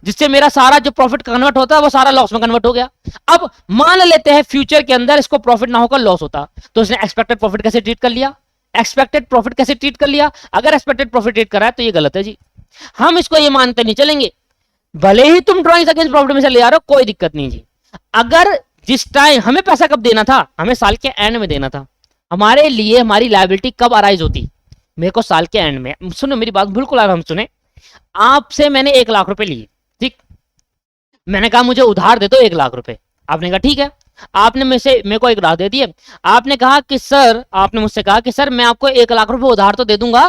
जिससे मेरा सारा जो प्रॉफिट कन्वर्ट होता है वो सारा लॉस में कन्वर्ट हो गया। अब मान लेते हैं फ्यूचर के अंदर इसको प्रॉफिट ना होकर लॉस होता, तो इसने एक्सपेक्टेड प्रॉफिट कैसे ट्रीट कर लिया? एक्सपेक्टेड प्रॉफिट कैसे ट्रीट कर लिया? अगर एक्सपेक्टेड प्रॉफिट ट्रीट करा है तो ये गलत है जी। हम इसको ये मानते नहीं चलेंगे, भले ही तुम ड्राइंग्स अगेंस्ट प्रॉफिट में से ले आ रहे हो, कोई दिक्कत नहीं जी। अगर जिस टाइम हमें पैसा कब देना था, हमें साल के एंड में देना था, हमारे लिए हमारी लायबिलिटी कब अराइज होती? मेरे को साल के एंड में। सुनो मेरी बात बिल्कुल आराम सुने। आपसे मैंने 1 लाख रुपए लिए, ठीक, मैंने कहा मुझे उधार दे दो 1 लाख रुपए। आपने कहा ठीक है, आपने मेरे को 1 लाख दे दिए। आपने कहा कि सर, आपने मुझसे कहा कि सर मैं आपको 1 लाख रुपए उधार तो दे दूंगा,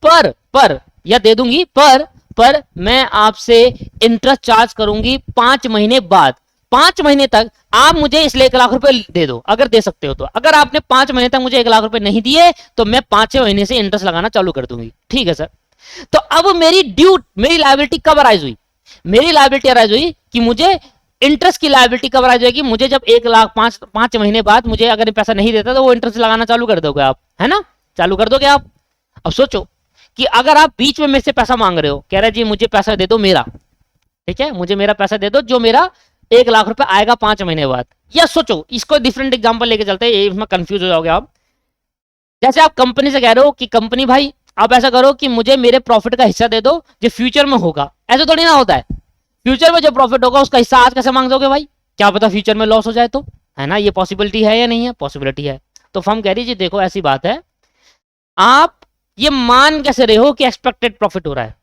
पर या दे दूंगी, पर मैं आपसे इंटरेस्ट चार्ज करूंगी 5 महीने बाद। 5 महीने तक आप मुझे इसलिए 1 लाख रुपए दे दो, अगर दे सकते हो तो। अगर आपने 5 महीने तक मुझे 1 लाख रुपए नहीं दिए तो मैं 5 महीने से इंटरेस्ट लगाना चालू कर दूंगी। ठीक है सर। तो अब मेरी लायबिलिटी कब अराइज हुई? मेरी लायबिलिटी अराइज हुई कि मुझे इंटरेस्ट की लायबिलिटी कब अराइज होगी? मुझे जब 1 लाख 5 महीने बाद मुझे अगर पैसा नहीं देता तो वो इंटरेस्ट लगाना चालू कर दोगे आप, है ना? चालू कर दोगे आप। अब सोचो कि अगर आप बीच में मेरे से पैसा मांग रहे हो, कह रहे जी मुझे पैसा दे दो मेरा, ठीक है, मुझे मेरा पैसा दे दो जो मेरा 1 लाख रुपए आएगा 5 महीने बाद। या सोचो, इसको डिफरेंट एग्जांपल लेके चलते हैं, इसमें कंफ्यूज हो जाओगे आप। जैसे आप कंपनी से कह रहे हो कि कंपनी भाई आप ऐसा करो कि मुझे मेरे प्रॉफिट का हिस्सा दे दो जो फ्यूचर में होगा। ऐसा थोड़ी ना होता है, फ्यूचर में जो प्रॉफिट होगा उसका हिस्सा आज कैसे मांग दोगे भाई? क्या पता फ्यूचर में लॉस हो जाए तो, है ना? ये पॉसिबिलिटी है या नहीं है? पॉसिबिलिटी है। तो फर्म कह रही जी देखो ऐसी बात है, आप ये मान कैसे रहे हो कि एक्सपेक्टेड प्रॉफिट हो रहा है?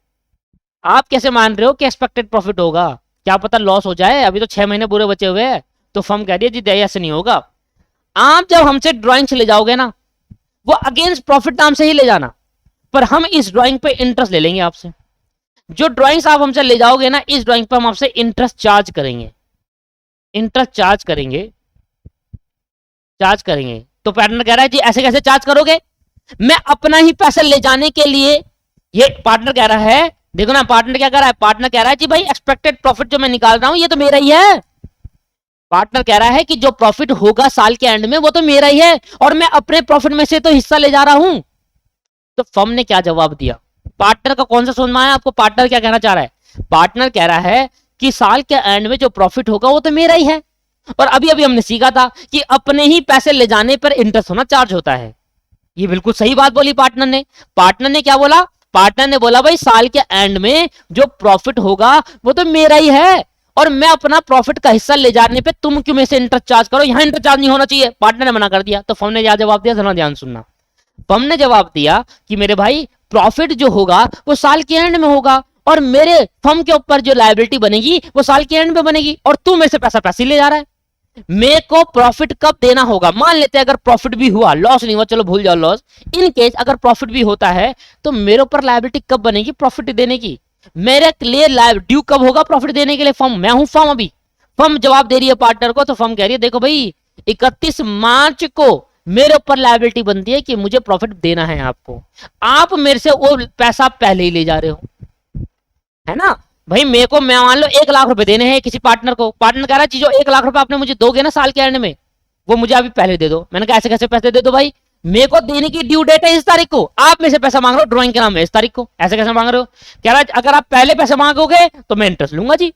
आप कैसे मान रहे हो कि एक्सपेक्टेड प्रॉफिट होगा? क्या पता लॉस हो जाए, अभी तो 6 महीने पूरे बचे हुए हैं। तो फर्म कह रही है जी ऐसे नहीं होगा। आप जब हमसे ड्राइंग ले जाओगे ना, वो अगेंस्ट प्रॉफिट नाम से ही ले जाना, पर हम इस ड्राइंग पे इंटरेस्ट ले लेंगे आपसे। जो ड्राइंग्स आप हमसे ले जाओगे ना, इस ड्राइंग पे हम आपसे इंटरेस्ट चार्ज करेंगे, इंटरेस्ट चार्ज करेंगे। तो पार्टनर कह रहा है जी ऐसे कैसे चार्ज करोगे? मैं अपना ही पैसा ले जाने के लिए, ये पार्टनर कह रहा है, देखो ना पार्टनर क्या कह रहा है, पार्टनर कह रहा है जी भाई एक्सपेक्टेड प्रॉफिट जो मैं निकाल रहा हूं ये तो मेरा ही है। पार्टनर कह रहा है कि जो प्रॉफिट होगा साल के एंड में वो तो मेरा ही है और मैं अपने प्रॉफिट में से तो हिस्सा ले जा रहा हूं। तो फर्म ने क्या जवाब दिया? पार्टनर का कौन सा समझ में आया आपको? पार्टनर क्या कहना चाह रहा है? पार्टनर कह रहा है कि साल के एंड में जो प्रॉफिट होगा वो तो मेरा ही है, और अभी अभी हमने सीखा था कि अपने ही पैसे ले जाने पर इंटरेस्ट होना चार्ज होता है। ये बिल्कुल सही बात बोली पार्टनर ने। पार्टनर ने क्या बोला? पार्टनर ने बोला भाई साल के एंड में जो प्रॉफिट होगा वो तो मेरा ही है, और मैं अपना प्रॉफिट का हिस्सा ले जाने पे तुम क्यों मेरे से इंटरेस्ट चार्ज करो, यहां इंटरेस्ट चार्ज नहीं होना चाहिए। पार्टनर ने मना कर दिया। तो फर्म ने क्या जवाब दिया, जरा ध्यान सुनना। फर्म ने जवाब दिया कि मेरे भाई प्रॉफिट जो होगा वो साल के एंड में होगा, और मेरे फर्म के ऊपर जो लायबिलिटी बनेगी वो साल के एंड में बनेगी, और तू मेरे से पैसा पैसे ले जा रहा है। मेरे को प्रॉफिट कब देना होगा, मान लेते हैं अगर प्रॉफिट भी हुआ, लॉस नहीं हुआ, चलो भूल जाओ लॉस, इन केस अगर प्रॉफिट भी होता है तो मेरे ऊपर लायबिलिटी कब बनेगी प्रॉफिट देने की, मेरे लिए ड्यू कब होगा प्रॉफिट देने के लिए फर्म, मैं हूं फर्म। अभी फर्म जवाब दे रही है पार्टनर को, तो फर्म कह रही है देखो भाई 31 मार्च को मेरे ऊपर लायबिलिटी बनती है कि मुझे प्रॉफिट देना है आपको, आप मेरे से वो पैसा पहले ही ले जा रहे हो, है ना भाई। मेरे को मैं मान लो 1 लाख रुपए देने हैं किसी पार्टनर को, पार्टनर कह रहा है जो 1 लाख रुपए आपने मुझे दोगे ना साल के एंड में, वो मुझे अभी पहले दे दो। मैंने कहा ऐसे कैसे पैसे दे दो भाई, मेरे को देने की ड्यू डेट है इस तारीख को, आप मेरे से पैसा मांग रहे हो ड्राइंग के नाम है इस तारीख को, ऐसे कैसे मांग रहे हो। कह रहा है अगर आप पहले पैसे मांगोगे तो मैं इंटरेस्ट लूंगा जी।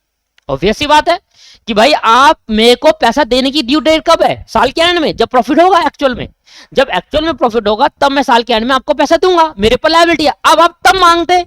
ऑब्वियस सी बात है कि भाई आप मेरे को पैसा देने की ड्यू डेट कब है, साल के एंड में, जब प्रॉफिट होगा एक्चुअल में, जब एक्चुअल में प्रॉफिट होगा तब मैं साल के एंड में आपको पैसा दूंगा, मेरे पर लायबिलिटी है। अब आप तब मांगते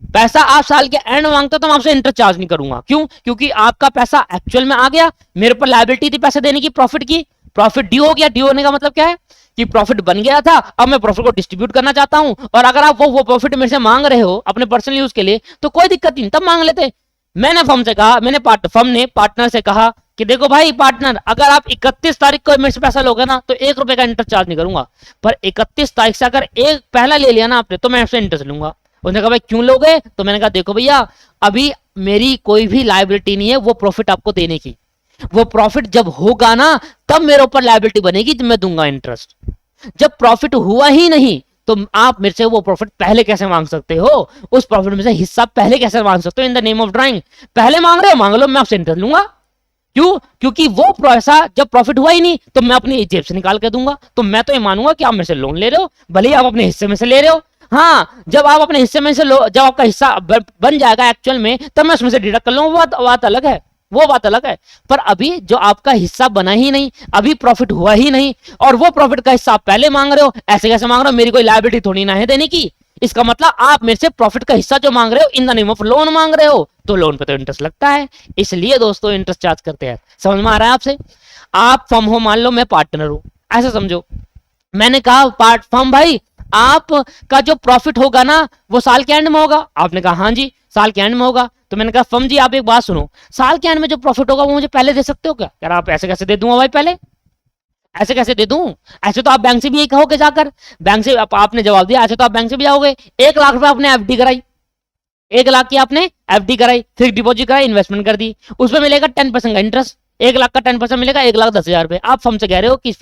पैसा, आप साल के एंड मांगते तो मैं आपसे इंटरेस्ट चार्ज नहीं करूंगा, क्यों, क्योंकि आपका पैसा एक्चुअल में आ गया, मेरे पर लायबिलिटी थी पैसे देने की प्रॉफिट की, प्रॉफिट ड्यू हो गया। ड्यू होने का मतलब क्या है कि प्रॉफिट बन गया था, अब मैं प्रॉफिट को डिस्ट्रीब्यूट करना चाहता हूं, और अगर आप वो प्रॉफिट मेरे से मांग रहे हो अपने पर्सनल यूज के लिए तो कोई दिक्कत नहीं, तब मांग लेते। मैंने फर्म से कहा, फर्म ने पार्टनर से कहा कि देखो भाई पार्टनर, अगर आप 31 तारीख को मेरे से पैसा लोगे ना तो 1 रुपए का इंटरेस्ट चार्ज नहीं करूंगा, पर 31 तारीख से अगर एक पहला ले लिया ना आपने तो मैं आपसे इंटरेस्ट लूंगा। उसने कहा भाई क्यों लोगे, तो मैंने कहा देखो भैया अभी मेरी कोई भी लायबिलिटी नहीं है वो प्रॉफिट आपको देने की, वो प्रॉफिट जब होगा ना तब मेरे ऊपर लायबिलिटी बनेगी तो मैं दूंगा इंटरेस्ट, जब प्रॉफिट हुआ ही नहीं तो आप मेरे से वो प्रॉफिट पहले कैसे मांग सकते हो, उस प्रॉफिट में से हिस्सा पहले कैसे मांग सकते हो in the name of drawing, पहले मांग रहे हो मांग लो, मैं आपसे इंटरेस्ट लूंगा। क्यों, क्योंकि वो पैसा जब प्रॉफिट हुआ ही नहीं तो मैं अपनी जेब से निकाल के दूंगा, तो मैं तो ये मानूंगा कि आप मेरे से लोन ले रहे हो, भले ही आप अपने हिस्से में से ले रहे हो। हाँ, जब आप अपने हिस्से में से जब आपका हिस्सा बन जाएगा एक्चुअल में तब मैं उसमें से डिडक्ट कर लूंगा, बात अलग है, वो बात अलग है। पर अभी जो आपका हिस्सा बना ही नहीं, अभी प्रॉफिट हुआ ही नहीं, और वो प्रॉफिट का हिस्सा आप पहले मांग रहे हो, ऐसे कैसे मांग रहे हो, मेरी कोई लायबिलिटी थोड़ी ना है देने की, इसका मतलब आप मेरे से प्रॉफिट का हिस्सा जो मांग रहे हो in the name of loan मांग रहे हो, तो लोन पे तो इंटरेस्ट लगता है, इसलिए दोस्तों इंटरेस्ट चार्ज करते हैं। समझ में आ रहा है आपसे। आप फर्म हो, मान लो मैं पार्टनर हूं, ऐसा समझो, मैंने कहा फर्म भाई आप का जो प्रॉफिट होगा ना वो साल के एंड में होगा, आपने कहा हाँ जी साल के एंड में होगा। तो मैंने कहा फर्म जी आप एक बात सुनो, साल के एंड में जो प्रॉफिट होगा वो मुझे पहले दे सकते हो क्या। कह रहा आप ऐसे कैसे दे दूंगा भाई, पहले ऐसे कैसे दे दूं, ऐसे तो आप बैंक से भी यही कहोगे जाकर, बैंक से आपने जवाब दिया, ऐसे तो आप बैंक से भी जाओगे। 1 लाख रुपए आपने एफडी कराई, 1 लाख की आपने एफडी कराई, फिक्स डिपॉजिट कराई, इन्वेस्टमेंट कर दी, उसमें मिलेगा 10% का इंटरेस्ट, 1 लाख का 10% मिलेगा 1,10,000 रुपए। आप फर्म से कह रहे हो कि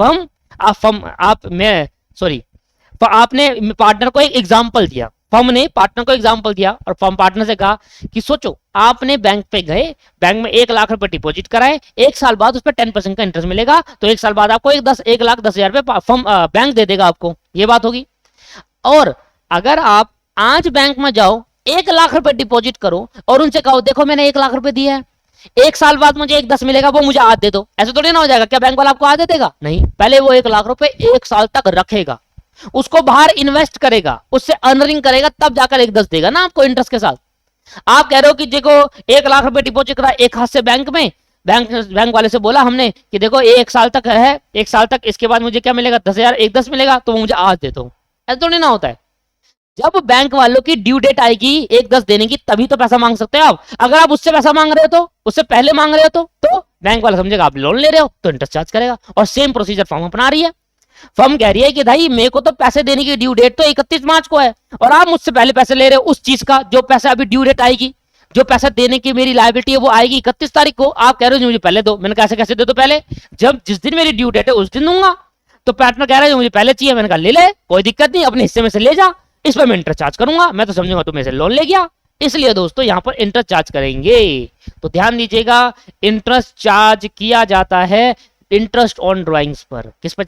आपने पार्टनर को एक एग्जाम्पल दिया, फर्म ने पार्टनर को एग्जाम्पल दिया, और फर्म पार्टनर से कहा कि सोचो आपने बैंक पे गए, बैंक में 1 लाख रुपए डिपॉजिट कराए, 1 साल बाद उस पर 10% का इंटरेस्ट मिलेगा, तो 1 साल बाद आपको 1,10,000 रुपए फर्म बैंक दे देगा आपको, ये बात होगी। और अगर आप आज बैंक में जाओ 1 लाख रुपए डिपॉजिट करो और उनसे कहो देखो मैंने 1 लाख रुपए दिए हैं, 1 साल बाद मुझे 1,10 मिलेगा, वो मुझे आज दे दो, ऐसे थोड़ी ना हो जाएगा। क्या बैंक वाला आपको आज दे देगा, नहीं, पहले वो 1 लाख रुपए 1 साल तक रखेगा, उसको बाहर इन्वेस्ट करेगा, उससे अर्निंग करेगा, तब जाकर 1,10 देगा ना आपको इंटरेस्ट के साथ। आप कह रहे हो कि देखो 1 लाख रुपए डिपॉजिट करा एक हाथ से बैंक में, बैंक वाले से बोला हमने कि देखो 1 साल तक है, 1 साल तक, इसके बाद मुझे क्या मिलेगा 10,000, 1,10 मिलेगा, तो मुझे आज दे दो, ऐसा थोड़ी ना होता है। जब बैंक वालों की ड्यू डेट आएगी 1,10 देने की तभी तो पैसा मांग सकते हो आप। अगर आप उससे पैसा मांग रहे हो तो, उससे पहले मांग रहे हो तो बैंक वाला समझेगा आप लोन ले रहे हो तो इंटरेस्ट चार्ज करेगा, और सेम प्रोसीजर फर्म अपना रही है। फर्म कह रही है कि भाई मेरे को तो पैसे देने की ड्यू डेट तो 31 मार्च को है, और आप मुझसे पहले पैसे ले रहे हो उस चीज का जो पैसा अभी ड्यू डेट आएगी, जो पैसा देने की मेरी लायबिलिटी है वो आएगी 31 तारीख को, आप कह रहे हो मुझे पहले दो। मैंने कहा कैसे दे दो पहले, जब जिस दिन मेरी ड्यू डेट है उस दिन दूंगा। तो पार्टनर कह रहा है मुझे पहले चाहिए, मैंने कहा ले ले, कोई दिक्कत नहीं, अपने हिस्से में से ले जा, इस पर मैं इंटरेस्ट चार्ज करूंगा, मैं तो समझूंगा तू मेरे से लोन ले गया, इसलिए दोस्तों यहां पर इंटरेस्ट चार्ज करेंगे। तो ध्यान दीजिएगा, इंटरेस्ट चार्ज किया जाता है इंटरेस्ट ऑन ड्राइंग्स पर, किस पर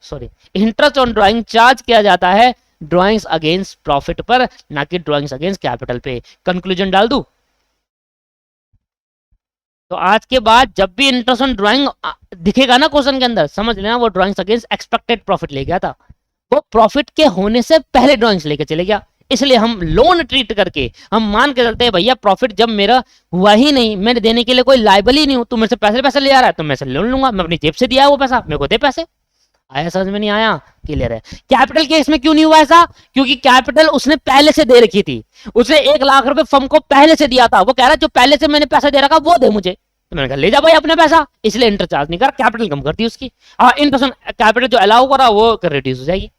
sorry, interest on drawing charge किया जाता है ड्राइंग्स अगेंस्ट प्रॉफिट पर, ना कि ड्राइंग्स अगेंस्ट कैपिटल पे। कंक्लूजन डाल दूं, तो आज के बाद जब भी इंटरेस्ट ऑन ड्राइंग दिखेगा ना क्वेश्चन के अंदर, समझ लेना वो ड्राइंग्स अगेंस्ट एक्सपेक्टेड प्रॉफिट ले गया था, वो प्रॉफिट के होने से पहले ड्राइंग्स लेके चले गया। इसलिए हम लोन ट्रीट करके हम मान के चलते हैं भैया प्रॉफिट जब मेरा हुआ ही नहीं, मैंने देने के लिए कोई लायबल ही नहीं हूं, तू मेरे से पैसे ले आ रहा है तो मैं से लोन लूंगा, मैं अपनी जेब से दिया है वो पैसा, मेरे को दे पैसे। आया समझ में? नहीं आया? क्लियर है। कैपिटल केस में क्यों नहीं हुआ ऐसा? क्योंकि कैपिटल उसने पहले से दे रखी थी, उसने 1 लाख रुपए फर्म को पहले से दिया था, वो कह रहा है जो पहले से मैंने पैसा दे रखा वो दे मुझे, तो मैंने कहा ले जा भाई अपने पैसा, इसलिए इंटरेस्ट चार्ज नहीं करा, कैपिटल कम करती उसकी। हाँ, इंटरेस्ट कैपिटल जो अलाउ करा वो रिड्यूस हो जाएगी।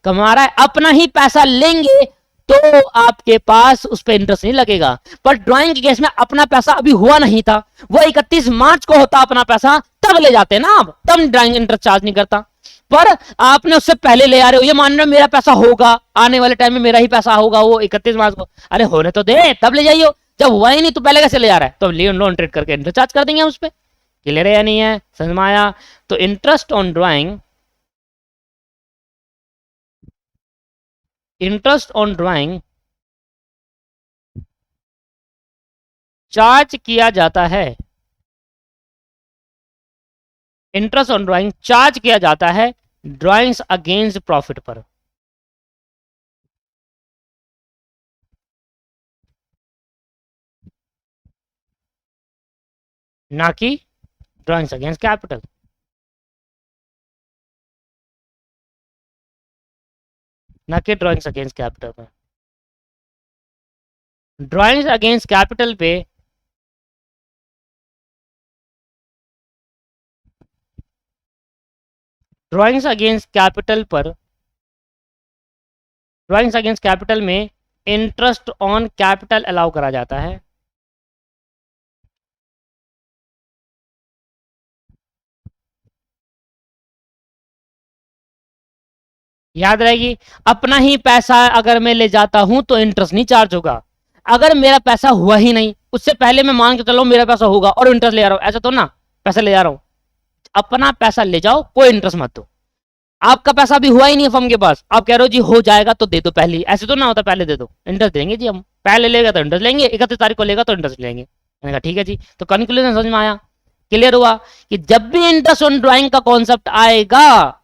कमा रहा है अपना ही पैसा लेंगे तो आपके पास उस पर इंटरेस्ट नहीं लगेगा, पर ड्राइंग के केस में अपना पैसा अभी हुआ नहीं था, वो 31 मार्च को होता अपना पैसा, तब ले जाते ना आप, तब ड्राइंग इंटरेस्ट चार्ज नहीं करता। पर आपने उससे पहले ले आ रहे हो, ये मान रहे हो मेरा पैसा होगा आने वाले टाइम में, मेरा ही पैसा होगा वो 31 मार्च को, अरे होने तो दे तब ले जाइयो, जब हुआ ही नहीं तो पहले कैसे ले जा रहा है? तो लोन ट्रेड करके इंटरेस्ट चार्ज कर देंगे हम उस पर। क्लियर है या नहीं है? समझ में आया? तो interest on drawing, interest on drawing charge किया जाता है, इंटरेस्ट ऑन ड्राइंग चार्ज किया जाता है ड्राइंग्स अगेंस्ट प्रॉफिट पर, ना कि ड्राइंग्स अगेंस्ट कैपिटल। ना कि ड्राइंग्स अगेंस्ट कैपिटल पर। ड्राइंग्स अगेंस्ट कैपिटल पे ड्राइंग्स अगेंस्ट कैपिटल पर, ड्राइंग्स अगेंस्ट कैपिटल में इंटरेस्ट ऑन कैपिटल अलाउ करा जाता है। याद रहेगी, अपना ही पैसा अगर मैं ले जाता हूं तो इंटरेस्ट नहीं चार्ज होगा, अगर मेरा पैसा हुआ ही नहीं, उससे पहले मैं मान के चलो मेरा पैसा होगा और इंटरेस्ट ले आ रहा हूं, ऐसा तो ना, पैसा ले जा रहा हूं, अपना पैसा ले जाओ, कोई इंटरेस्ट मत दो। आपका पैसा भी हुआ ही नहीं है फर्म के पास, आप कह रहे हो जी हो जाएगा तो दे दो पहले, ऐसे तो ना होता, पहले दे दो, इंटरेस्ट देंगे जी हम, पहले लेगा तो इंटरेस्ट लेंगे, 31 तारीख को लेगा तो इंटरेस्ट लेंगे। मैंने कहा ठीक है जी, तो कंक्लूजन समझ में आया? क्लियर हुआ कि जब भी इंटरेस्ट ऑन ड्राइंग का कॉन्सेप्ट आएगा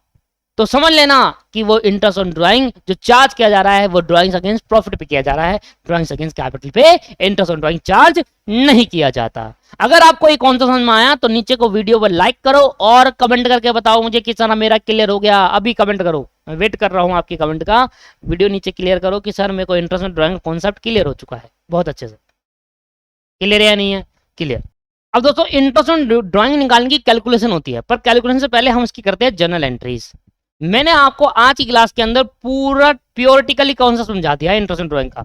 तो समझ लेना कि वो इंटरेस्ट ऑन ड्राइंग जो चार्ज किया जा रहा है वो ड्राइंग्स अगेंस्ट प्रॉफिट पे किया जा रहा है, ड्राइंग्स अगेंस्ट कैपिटल पे इंटरेस्ट ऑन ड्राइंग चार्ज नहीं किया जाता। अगर आपको ये कौन सा समझ में आया तो नीचे को वीडियो पर लाइक करो और कमेंट करके बताओ मुझे कि सर मेरा क्लियर हो गया, अभी कमेंट करो, मैं वेट कर रहा हूँ आपकी कमेंट का। वीडियो नीचे क्लियर करो कि सर मेरे को interest on drawing concept clear हो चुका है, बहुत अच्छे से क्लियर है या नहीं है? क्लियर। अब दोस्तों इंटरेस्ट ऑन ड्राइंग निकालने की कैलकुलेशन होती है, पर कैलकुलेशन से पहले हम इसकी करते हैं जर्नल एंट्रीज। मैंने आपको आज की क्लास के अंदर पूरा प्योरिटिकली कॉन्सेप्ट समझा दिया है इंटरेस्ट ऑन ड्राइंग का,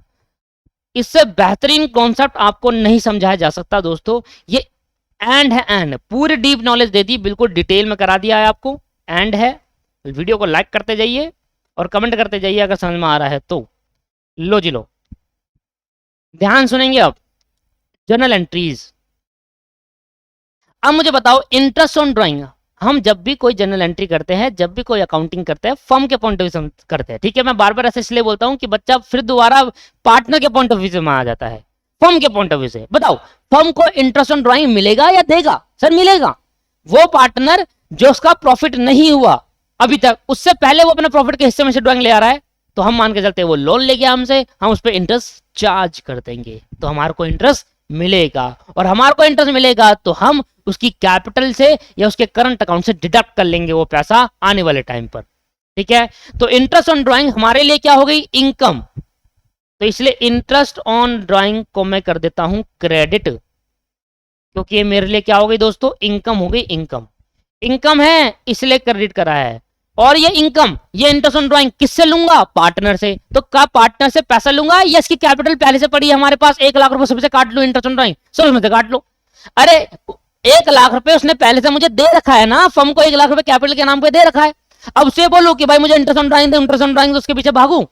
इससे बेहतरीन कॉन्सेप्ट आपको नहीं समझाया जा सकता दोस्तों। ये एंड है, एंड पूरी डीप नॉलेज दे दी, बिल्कुल डिटेल में करा दिया है आपको, एंड है। वीडियो को लाइक करते जाइए और कमेंट करते जाइए अगर समझ में आ रहा है तो। लो जी लो, ध्यान सुनेंगे अब जर्नल एंट्रीज। अब मुझे बताओ इंटरेस्ट ऑन ड्राइंग हम जब भी कोई जर्नल एंट्री करते हैं, जब भी कोई अकाउंटिंग करते हैं, फर्म के पॉइंट ऑफ व्यू से करते हैं, ठीक है? मैं बार बार ऐसे इसलिए बोलता हूं कि बच्चा फिर दोबारा पार्टनर के पॉइंट ऑफ व्यू से में आ जाता है, फर्म के पॉइंट ऑफ व्यू से। बताओ फर्म को इंटरेस्ट ऑन ड्राइंग मिलेगा या देगा? सर मिलेगा। वो पार्टनर जो उसका प्रॉफिट नहीं हुआ अभी तक, उससे पहले वो अपने प्रॉफिट के हिस्से में से ड्राइंग ले आ रहा है, तो हम मान के चलते हैं वो लोन ले गया हमसे, हम उस पर इंटरेस्ट चार्ज कर देंगे तो हमारे को इंटरेस्ट मिलेगा, और हमारे को इंटरेस्ट मिलेगा तो हम उसकी कैपिटल से या उसके करंट अकाउंट से डिडक्ट कर लेंगे वो पैसा आने वाले टाइम पर, ठीक है? तो इंटरेस्ट ऑन ड्राइंग हमारे लिए क्या हो गई? इनकम। तो इसलिए इंटरेस्ट ऑन ड्राइंग को मैं कर देता हूं क्रेडिट, क्योंकि ये मेरे लिए क्या हो गई दोस्तों? इनकम हो गई। इनकम, इनकम है इसलिए क्रेडिट करा है। और ये इनकम, ये इंटरेस्ट ऑन ड्राइंग किससे लूंगा? पार्टनर से। तो क्या पार्टनर से पैसा लूंगा या इसकी कैपिटल पहले से पड़ी है हमारे पास, 1 लाख रुपए सबसे काट लो इंटरेस्ट ऑन ड्राइंग, सब उसमें से काट लो। अरे 1 लाख रुपए उसने पहले से मुझे दे रखा है ना, फर्म को 1 लाख रुपए कैपिटल के नाम पे दे रखा है। अब उसे बोलू कि भाई मुझे इंटरेस्ट ऑन ड्राइंग दे, इंटरेस्ट ऑन ड्राइंग दे, उसके पीछे भागू?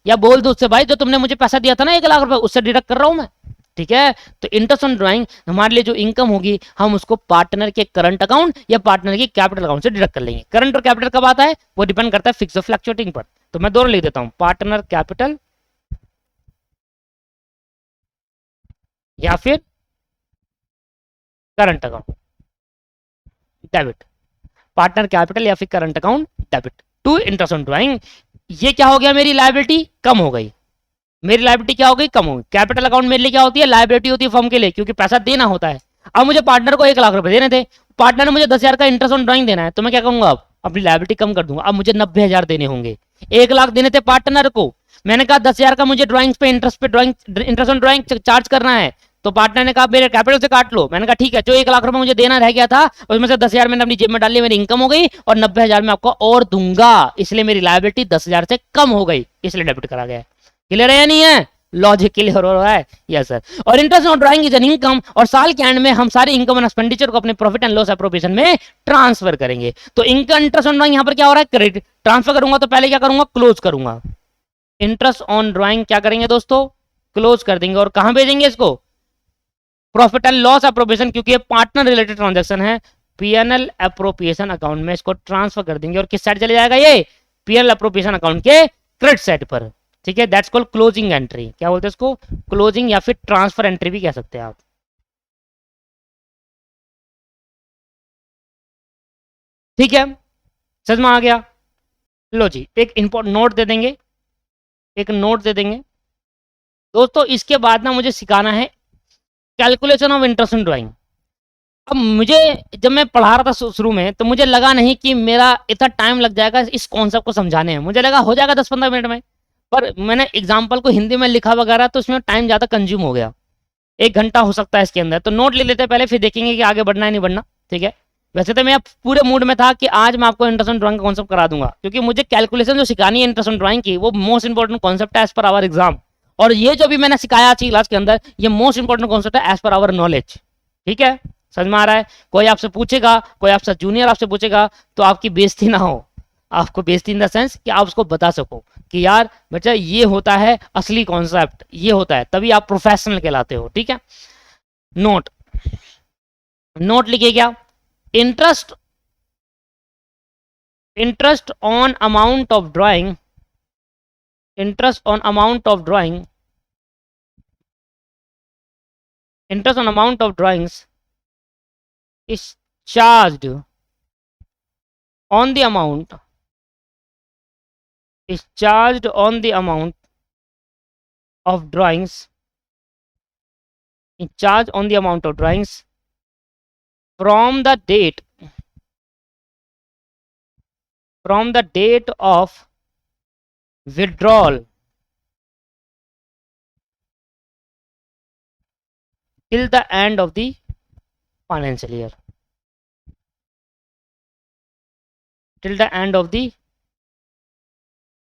या बोल दो उससे भाई जो तुमने मुझे पैसा दिया था ना 1 लाख रुपए, उससे डिडक्ट कर रहा हूं मैं, ठीक है? तो इंटरेस्ट ऑन ड्राइंग हमारे लिए जो इनकम होगी हम उसको पार्टनर के करंट अकाउंट या पार्टनर के कैपिटल अकाउंट से डिडक्ट कर लेंगे। करंट और कैपिटल कब आता है? वो डिपेंड करता है फिक्स और फ्लक्चुएटिंग पर। तो मैं दोनों लिख देता हूं, पार्टनर कैपिटल या फिर current account debit, partner capital या फिर current account debit to interest on drawing. ये क्या हो गया? मेरी लायबिलिटी कम हो गई, मेरी लायबिलिटी क्या हो गई, कम हो गई। कैपिटल अकाउंट मेरे लिए क्या होती है, लायबिलिटी होती है फर्म के लिए, क्योंकि पैसा देना होता है। अब मुझे पार्टनर को 1 लाख रुपए देने थे, पार्टनर ने मुझे 10,000 का इंटरेस्ट ऑन ड्राइंग देना है, तो मैं क्या करूंगा, अब अपनी लायबिलिटी कम कर दूंगा। अब मुझे 90,000 देने होंगे, 1 लाख देने थे पार्टनर को, मैंने कहा 10,000 का मुझे ड्राइंग्स पे इंटरेस्ट पे drawing interest on drawing charge करना है, तो पार्टनर ने कहा मेरे कैपिटल से काट लो। मैंने कहा ठीक है, जो 1 लाख रुपए मुझे देना रह गया था उसमें से 10,000 मैंने अपनी जेब में डाल लिया, मेरी इनकम हो गई, और 90,000 मैं आपको और दूंगा, इसलिए मेरी लायबिलिटी 10,000 से कम हो गई, इसलिए डेबिट करा गया। क्लियर है या नहीं है, लॉजिक क्लियर हो रहा है, यस सर। और interest on drawing is an income, और साल के एंड में हम सारे इनकम एंड एक्सपेंडिचर को अपने प्रॉफिट एंड लॉस एप्रोप्रिएशन में ट्रांसफर करेंगे। तो इनकम इंटरेस्ट ऑन ड्राइंग यहां पर क्या हो रहा है, क्रेडिट ट्रांसफर करूंगा, तो पहले क्या करूंगा, क्लोज करूंगा। इंटरेस्ट ऑन ड्राइंग क्या करेंगे दोस्तों, क्लोज कर देंगे, और कहां भेजेंगे इसको, प्रॉफिट एंड लॉस एप्रोप्रिएशन, क्योंकि ये पार्टनर रिलेटेड ट्रांजैक्शन है, पीएनएल एप्रोप्रिएशन अकाउंट में इसको ट्रांसफर कर देंगे, और किस साइड चले जाएगा ये, पीएनएल एप्रोप्रिएशन अकाउंट के क्रेडिट साइड पर। ठीक है, दैट्स कॉल्ड क्लोजिंग एंट्री। क्या बोलते हैं इसको, क्लोजिंग या फिर ट्रांसफर एंट्री भी कह सकते हैं आप। ठीक है, समझ में आ गया। लो जी, एक इंपॉर्टेंट नोट दे देंगे, एक नोट दे देंगे दोस्तों। इसके बाद ना मुझे सिखाना है calculation of interest in drawing. अब मुझे जब मैं पढ़ा रहा था शुरू में, तो मुझे लगा नहीं कि मेरा इतना टाइम लग जाएगा इस कॉन्सेप्ट को समझाने में, मुझे लगा हो जाएगा 10-15 मिनट में, पर मैंने एग्जाम्पल को हिंदी में लिखा वगैरह, तो उसमें टाइम ज़्यादा कंज्यूम हो गया, 1 घंटा हो सकता है इसके अंदर। तो नोट ले लेते हैं पहले, फिर देखेंगे कि आगे बढ़ना है नहीं बढ़ना। ठीक है, वैसे तो मैं पूरे मूड में था कि आज मैं आपको इंटरेस्ट ऑन ड्राइंग का कॉन्सेप्ट करा दूंगा, क्योंकि मुझे कैलकुलेशन जो सिखानी है इंटरेस्ट ऑन ड्राइंग की, वो मोस्ट इंपॉर्टेंट कॉन्सेप्ट है एज पर आवर एग्जाम। और ये जो भी मैंने सिखाया आज की क्लास के अंदर, ये मोस्ट इंपॉर्टेंट कॉन्सेप्ट है एज पर आवर नॉलेज। ठीक है, समझ में आ रहा है। कोई आपसे पूछेगा, कोई आपसे जूनियर आपसे पूछेगा, तो आपकी बेइज्जती ना हो, आपको बेइज्जती इन द सेंस कि आप उसको बता सको कि यार बच्चा ये होता है असली कॉन्सेप्ट, ये होता है, तभी आप प्रोफेशनल कहलाते हो। ठीक है, नोट, नोट लिखिए क्या, interest, interest on amount of drawing, interest on amount of drawing, interest on amount of drawings is charged on the amount, is charged on the amount of drawings, in charge on the amount of drawings from the date, from the date of withdrawal till the end of the financial year, till the end of the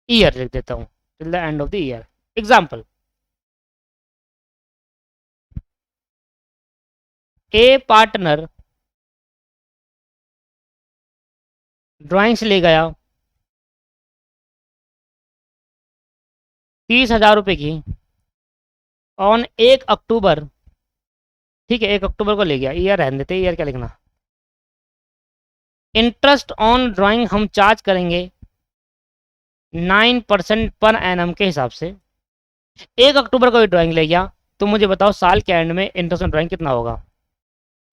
year लिख देता हूँ, till the end of the year। Example, A partner drawings ले गया 30,000 रुपए की on 1 अक्टूबर। ठीक है, 1 अक्टूबर को ले गया, ईयर रहने देते, ईयर क्या लिखना। इंटरेस्ट ऑन ड्राइंग हम चार्ज करेंगे 9% पर एनम के हिसाब से। 1 अक्टूबर को भी ड्राइंग ले गया, तो मुझे बताओ साल के एंड में इंटरेस्ट ऑन ड्राइंग कितना होगा।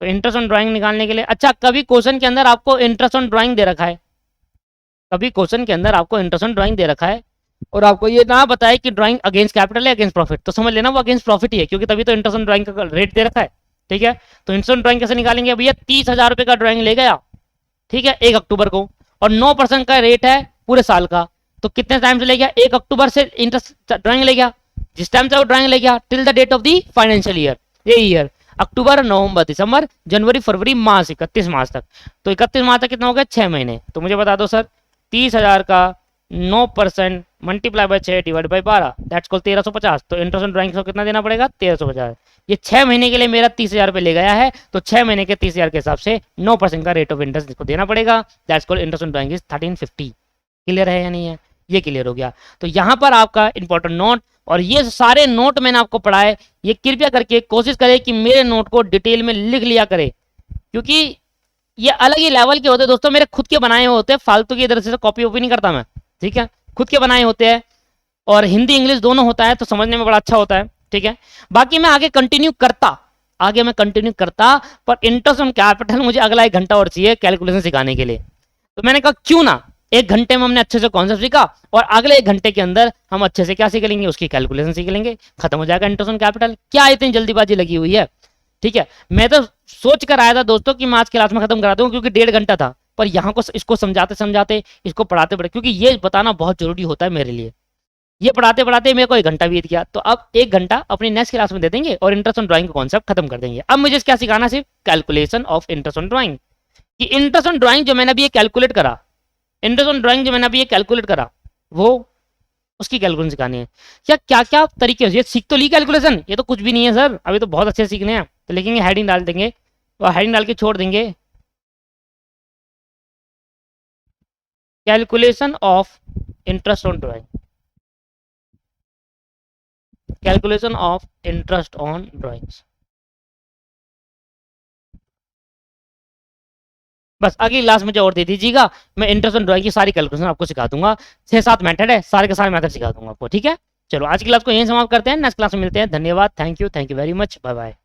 तो इंटरेस्ट ऑन ड्राइंग निकालने के लिए, अच्छा कभी क्वेश्चन के अंदर आपको इंटरेस्ट ऑन ड्राइंग दे रखा है, कभी क्वेश्चन के अंदर आपको इंटरेस्ट ऑन ड्राइंग दे रखा है, और आपको ये ना बताए कि ड्राइंग अगेंस्ट कैपिटल है अगेंस्ट प्रॉफिट, तो समझ लेना वो अगेंस्ट प्रॉफिट ही है, क्योंकि तभी तो इंटरेस्ट ऑन ड्राइंग का रेट दे रखा है। ठीक है, तो इंटरेस्ट ऑन ड्राइंग कैसे निकालेंगे, भैया 30,000 रुपए का ड्राइंग ले गया, ठीक है, 1 अक्टूबर को, और 9% का रेट है पूरे साल का, तो कितने टाइम से ले गया, 1 अक्टूबर से इंटरेस्ट ड्राइंग ले गया, जिस टाइम से वो ड्राइंग ले गया till the date of the financial year, ये ईयर अक्टूबर, नवंबर, दिसंबर, जनवरी, फरवरी, मार्च, 31 मार्च तक। तो 31 मार्च तक कितना हो गया, 6 महीने। तो मुझे बता दो सर, 30,000 का 9% multiply by 6 divide by 12, that's called 1350। तो इंटरेस्ट ऑन ड्राइंग को कितना देना पड़ेगा, 1350। ये 6 महीने के लिए मेरा 30,000 रुपये ले गया है, तो 6 महीने के 30,000 के हिसाब से 9% का रेट ऑफ इंटरेस्ट इसको देना पड़ेगा, that's called interest on drawing is 1350। Clear है या नहीं है, ये क्लियर हो गया। तो यहाँ पर आपका इंपॉर्टेंट नोट, और ये सारे नोट मैंने आपको पढ़ाए, ये कृपया करके कोशिश करें कि मेरे नोट को डिटेल में लिख लिया करें, क्योंकि ये अलग ही लेवल के होते हैं दोस्तों, मेरे खुद के बनाए हुए होते हैं, फालतू की इधर से कॉपी वॉपी नहीं करता मैं। ठीक है, खुद के बनाए होते हैं, और हिंदी इंग्लिश दोनों होता है, तो समझने में बड़ा अच्छा होता है। ठीक है, बाकी मैं आगे कंटिन्यू करता, आगे मैं कंटिन्यू करता, पर इंटरेस्ट ऑन कैपिटल मुझे अगला 1 घंटा और चाहिए कैलकुलेशन सिखाने के लिए। तो मैंने कहा क्यों ना 1 घंटे में हमने अच्छे से कॉन्सेप्ट सीखा और अगले 1 घंटे के अंदर हम अच्छे से क्या सीख लेंगे, उसकी कैलकुलेशन सीख लेंगे, खत्म हो जाएगा इंटरेस्ट ऑन कैपिटल। क्या इतनी जल्दीबाजी लगी हुई है? ठीक है, मैं तो सोच कर आया था दोस्तों कि मैं आज क्लास में खत्म करा दूं, क्योंकि 1.5 घंटा था, पर यहाँ को इसको समझाते समझाते, इसको पढ़ाते पढ़ाते, क्योंकि ये बताना बहुत जरूरी होता है मेरे लिए, ये पढ़ाते पढ़ाते मेरे को 1 घंटा बीत गया। तो अब 1 घंटा अपनी नेक्स्ट क्लास में दे देंगे और इंटरेस्ट ऑन ड्राइंग का कॉन्सेप्ट खत्म कर देंगे। अब मुझे क्या सिखाना, सिर्फ calculation of interest on drawing, कि इंटरेस्ट ऑन ड्राइंग जो मैंने अभी ये कैलकुलेट करा, इंटरेस्ट ऑन ड्राइंग जो मैंने अभी ये कैलकुलेट करा, वो उसकी कैलकुलेशन सिखानी है। क्या क्या तरीके, ये सीख तो ली कैलकुलेशन, ये तो कुछ भी नहीं है सर, अभी तो बहुत अच्छे सीखने हैं। तो लिखेंगे, हेडिंग डाल देंगे और हेडिंग डाल के छोड़ देंगे, calculation of interest on drawing, calculation of interest on drawings. बस अगली क्लास मुझे और दे दीजिएगा, मैं इंटरेस्ट ऑन ड्राइंग की सारी कैलकुलेशन आपको सिखा दूंगा। 6-7 मेथड है, सारे के सारे मेथड सिखा दूंगा आपको। ठीक है, चलो आज की क्लास को यहीं समाप्त करते हैं, नेक्स्ट क्लास में मिलते हैं। धन्यवाद, thank you very much, bye bye.